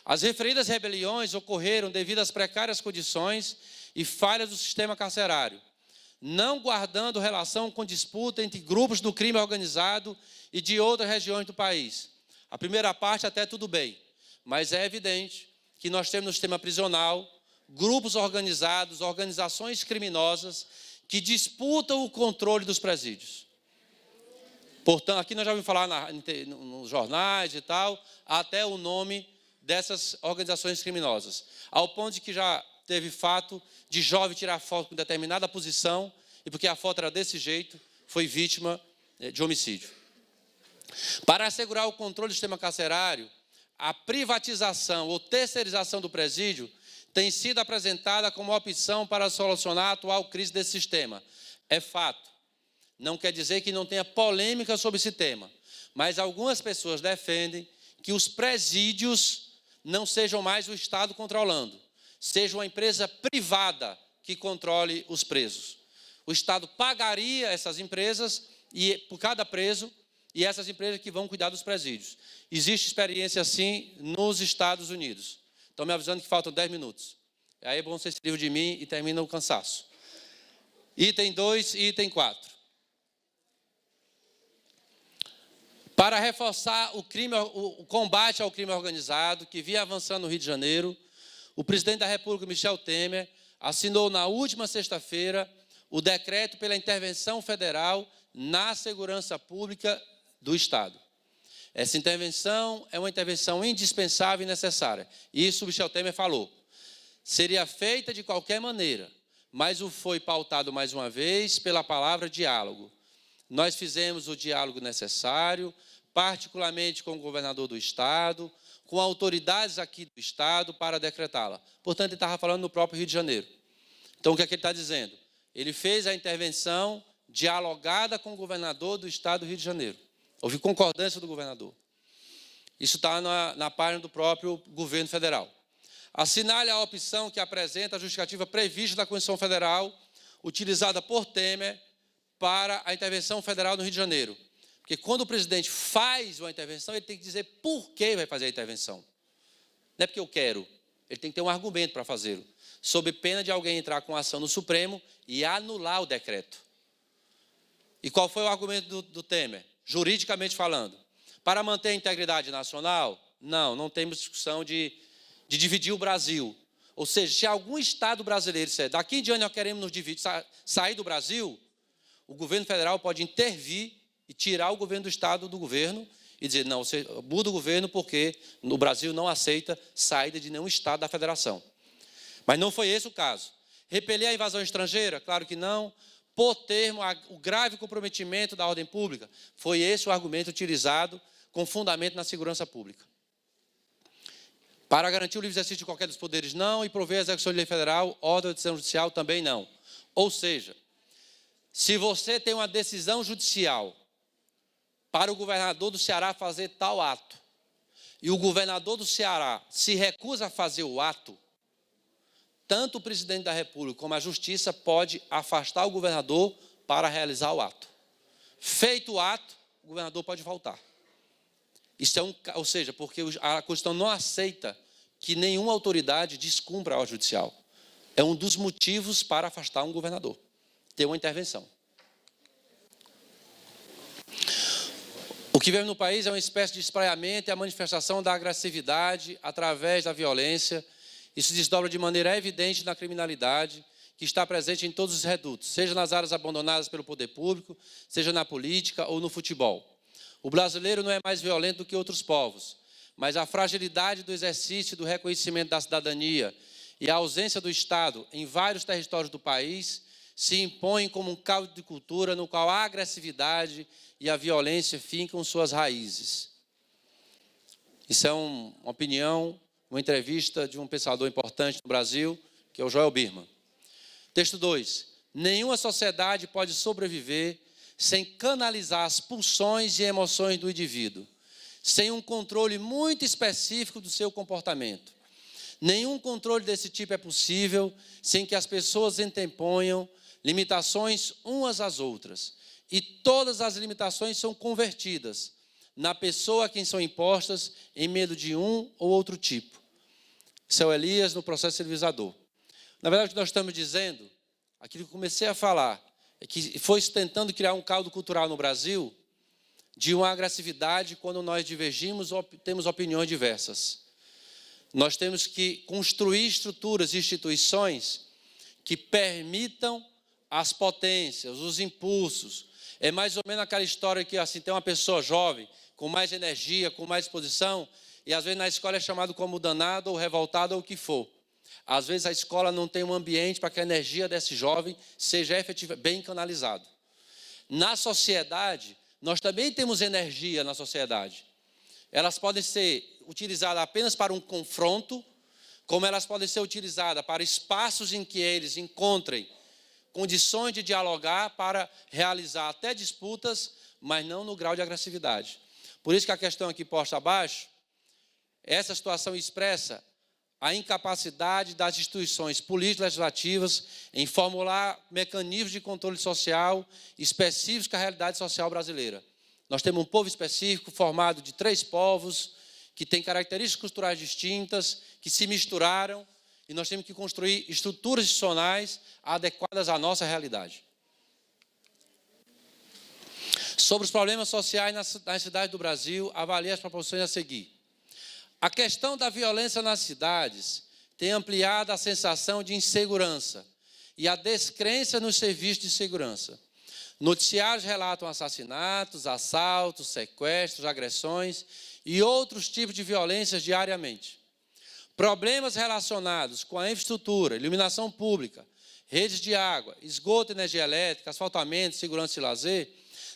As referidas rebeliões ocorreram devido às precárias condições e falhas do sistema carcerário, não guardando relação com disputa entre grupos do crime organizado e de outras regiões do país. A primeira parte até tudo bem, mas é evidente que nós temos no sistema prisional grupos organizados, organizações criminosas que disputam o controle dos presídios. Portanto, aqui nós já ouvimos falar nos jornais e tal, até o nome dessas organizações criminosas, ao ponto de que já teve fato de jovem tirar foto com determinada posição e porque a foto era desse jeito, foi vítima de homicídio. Para assegurar o controle do sistema carcerário, a privatização ou terceirização do presídio tem sido apresentada como opção para solucionar a atual crise desse sistema. É fato. Não quer dizer que não tenha polêmica sobre esse tema, mas algumas pessoas defendem que os presídios não sejam mais o Estado controlando, seja uma empresa privada que controle os presos. O Estado pagaria essas empresas por cada preso e essas empresas que vão cuidar dos presídios. Existe experiência assim nos Estados Unidos. Estão me avisando que faltam 10 minutos. Aí é bom vocês se livram de mim e termina o cansaço. Item 2 e item 4. Para reforçar o combate ao crime organizado, que vinha avançando no Rio de Janeiro, o presidente da República, Michel Temer, assinou na última sexta-feira o decreto pela intervenção federal na segurança pública do Estado. Essa intervenção é uma intervenção indispensável e necessária. Isso o Michel Temer falou. Seria feita de qualquer maneira, mas o foi pautado mais uma vez pela palavra diálogo. Nós fizemos o diálogo necessário, particularmente com o governador do Estado, com autoridades aqui do Estado para decretá-la. Portanto, ele estava falando no próprio Rio de Janeiro. Então, o que é que ele está dizendo? Ele fez a intervenção dialogada com o governador do Estado do Rio de Janeiro. Houve concordância do governador. Isso está na página do próprio governo federal. Assinale a opção que apresenta a justificativa prevista da Constituição Federal, utilizada por Temer para a intervenção federal no Rio de Janeiro. Porque quando o presidente faz uma intervenção, ele tem que dizer por que vai fazer a intervenção. Não é porque eu quero. Ele tem que ter um argumento para fazê-lo. Sob pena de alguém entrar com ação no Supremo e anular o decreto. E qual foi o argumento do Temer? Juridicamente falando. Para manter a integridade nacional? Não temos discussão de dividir o Brasil. Ou seja, se algum Estado brasileiro disser, daqui em diante nós queremos nos dividir, sair do Brasil, o governo federal pode intervir e tirar o governo do Estado do governo e dizer, não, você muda o governo porque o Brasil não aceita saída de nenhum Estado da federação. Mas não foi esse o caso. Repelir a invasão estrangeira? Claro que não. Pôr termo o grave comprometimento da ordem pública? Foi esse o argumento utilizado com fundamento na segurança pública. Para garantir o livre exercício de qualquer dos poderes, não. E prover a execução de lei federal, ordem de decisão judicial, também não. Ou seja, se você tem uma decisão judicial para o governador do Ceará fazer tal ato, e o governador do Ceará se recusa a fazer o ato, tanto o presidente da República como a Justiça pode afastar o governador para realizar o ato. Feito o ato, o governador pode voltar. Isso ou seja, porque a Constituição não aceita que nenhuma autoridade descumpra a ordem judicial. É um dos motivos para afastar um governador, ter uma intervenção. O que vemos no país é uma espécie de espraiamento e a manifestação da agressividade através da violência Isso se desdobra de maneira evidente na criminalidade, que está presente em todos os redutos, seja nas áreas abandonadas pelo poder público, seja na política ou no futebol. O brasileiro não é mais violento do que outros povos, mas a fragilidade do exercício do reconhecimento da cidadania e a ausência do Estado em vários territórios do país se impõem como um caldo de cultura no qual a agressividade e a violência fincam suas raízes. Isso é uma opinião, uma entrevista de um pensador importante no Brasil, que é o Joel Birman. Texto 2. Nenhuma sociedade pode sobreviver sem canalizar as pulsões e emoções do indivíduo, sem um controle muito específico do seu comportamento. Nenhum controle desse tipo é possível sem que as pessoas interponham limitações umas às outras. E todas as limitações são convertidas na pessoa a quem são impostas em medo de um ou outro tipo. Isso é o Elias no processo civilizador. Na verdade, o que nós estamos dizendo, aquilo que eu comecei a falar, é que foi tentando criar um caldo cultural no Brasil de uma agressividade quando nós divergimos ou temos opiniões diversas. Nós temos que construir estruturas e instituições que permitam as potências, os impulsos. É mais ou menos aquela história que assim, tem uma pessoa jovem, com mais energia, com mais disposição, e às vezes na escola é chamado como danado ou revoltado ou o que for. Às vezes a escola não tem um ambiente para que a energia desse jovem seja efetivamente bem canalizada. Na sociedade, nós também temos energia na sociedade. Elas podem ser utilizadas apenas para um confronto, como elas podem ser utilizadas para espaços em que eles encontrem condições de dialogar para realizar até disputas, mas não no grau de agressividade. Por isso que a questão aqui posta abaixo, essa situação expressa a incapacidade das instituições político-legislativas em formular mecanismos de controle social específicos à realidade social brasileira. Nós temos um povo específico formado de 3 povos, que tem características culturais distintas, que se misturaram, e nós temos que construir estruturas institucionais adequadas à nossa realidade. Sobre os problemas sociais nas cidades do Brasil, avalie as proporções a seguir. A questão da violência nas cidades tem ampliado a sensação de insegurança e a descrença nos serviços de segurança. Noticiários relatam assassinatos, assaltos, sequestros, agressões e outros tipos de violências diariamente. Problemas relacionados com a infraestrutura, iluminação pública, redes de água, esgoto, energia elétrica, asfaltamento, segurança e lazer,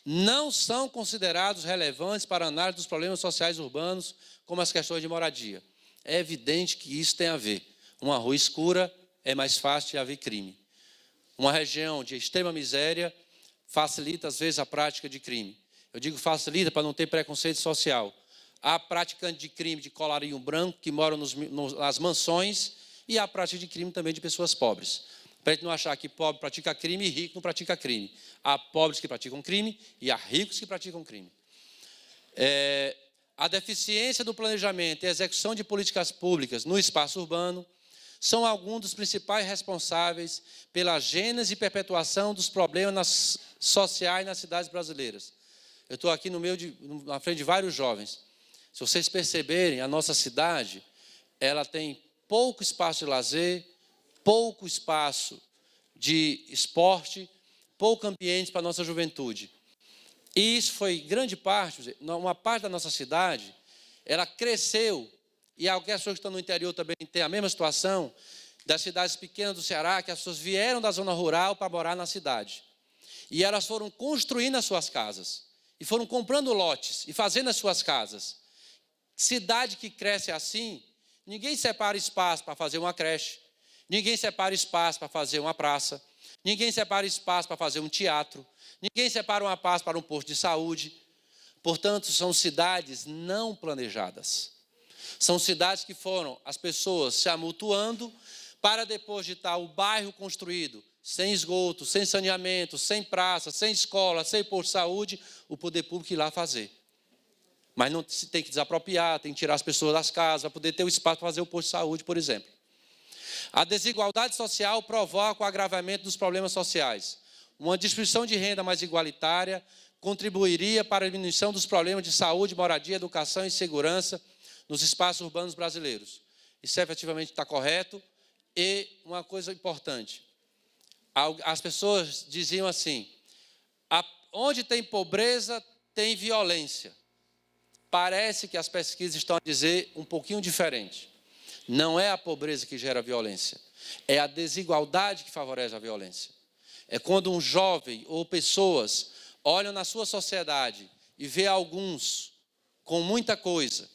não são considerados relevantes para a análise dos problemas sociais urbanos, como as questões de moradia. É evidente que isso tem a ver. Uma rua escura é mais fácil de haver crime. Uma região de extrema miséria facilita, às vezes, a prática de crime. Eu digo facilita para não ter preconceito social. Há praticantes de crime de colarinho branco que moram nas mansões e há prática de crime também de pessoas pobres. Para a gente não achar que pobre pratica crime e rico não pratica crime. Há pobres que praticam crime e há ricos que praticam crime. A deficiência do planejamento e execução de políticas públicas no espaço urbano são alguns dos principais responsáveis pela gênese e perpetuação dos problemas sociais nas cidades brasileiras. Eu estou aqui na frente de vários jovens. Se vocês perceberem, a nossa cidade, ela tem pouco espaço de lazer, pouco espaço de esporte, pouco ambiente para a nossa juventude. E isso foi grande parte, uma parte da nossa cidade, ela cresceu, e algumas pessoas que estão no interior também têm a mesma situação, das cidades pequenas do Ceará, que as pessoas vieram da zona rural para morar na cidade. E elas foram construindo as suas casas, e foram comprando lotes, e fazendo as suas casas. Cidade que cresce assim, ninguém separa espaço para fazer uma creche, ninguém separa espaço para fazer uma praça, ninguém separa espaço para fazer um teatro, ninguém separa uma praça para um posto de saúde. Portanto, são cidades não planejadas. São cidades que foram as pessoas se amontoando para depois de estar o bairro construído, sem esgoto, sem saneamento, sem praça, sem escola, sem posto de saúde, o poder público ir lá fazer. Mas não se tem que desapropriar, tem que tirar as pessoas das casas, para poder ter o espaço para fazer o posto de saúde, por exemplo. A desigualdade social provoca o agravamento dos problemas sociais. Uma distribuição de renda mais igualitária contribuiria para a diminuição dos problemas de saúde, moradia, educação e segurança nos espaços urbanos brasileiros. isso efetivamente está correto. E uma coisa importante, as pessoas diziam assim, onde tem pobreza, tem violência. Parece que as pesquisas estão a dizer um pouquinho diferente. Não é a pobreza que gera violência, é a desigualdade que favorece a violência. É quando um jovem ou pessoas olham na sua sociedade e vê alguns com muita coisa,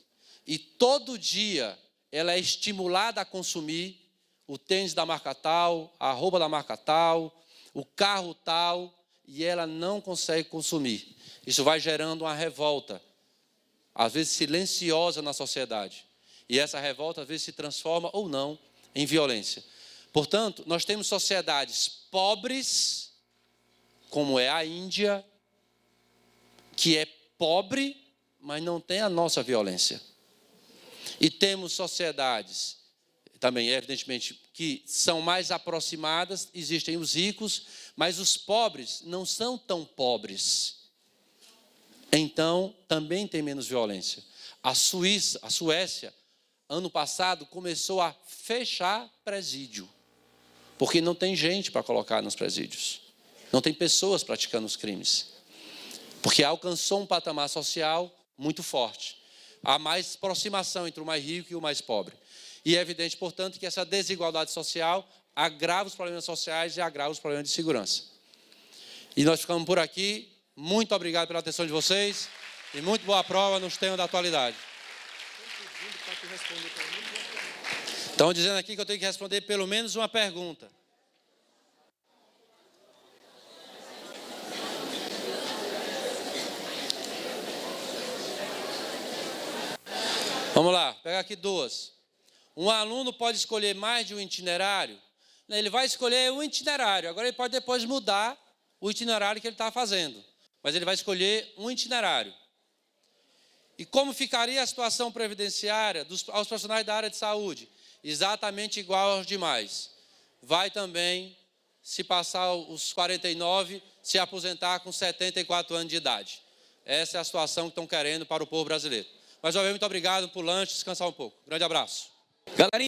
e todo dia ela é estimulada a consumir o tênis da marca tal, a roupa da marca tal, o carro tal, e ela não consegue consumir. Isso vai gerando uma revolta, às vezes silenciosa na sociedade. E essa revolta, às vezes, se transforma ou não em violência. Portanto, nós temos sociedades pobres, como é a Índia, que é pobre, mas não tem a nossa violência. E temos sociedades, também, evidentemente, que são mais aproximadas, existem os ricos, mas os pobres não são tão pobres. Então, também tem menos violência. A Suécia, ano passado, começou a fechar presídio, porque não tem gente para colocar nos presídios. Não tem pessoas praticando os crimes. Porque alcançou um patamar social muito forte. Há mais aproximação entre o mais rico e o mais pobre. E é evidente, portanto, que essa desigualdade social agrava os problemas sociais e agrava os problemas de segurança. E nós ficamos por aqui. Muito obrigado pela atenção de vocês. E muito boa prova nos temas da atualidade. Estão dizendo aqui que eu tenho que responder pelo menos uma pergunta. Vamos lá, pegar aqui duas. Um aluno pode escolher mais de um itinerário? Ele vai escolher um itinerário, agora ele pode depois mudar o itinerário que ele está fazendo. Mas ele vai escolher um itinerário. E como ficaria a situação previdenciária aos profissionais da área de saúde? Exatamente igual aos demais. Vai também, se passar os 49, se aposentar com 74 anos de idade. Essa é a situação que estão querendo para o povo brasileiro. Mais uma vez, muito obrigado por lanche, descansar um pouco. Grande abraço. Galerinha.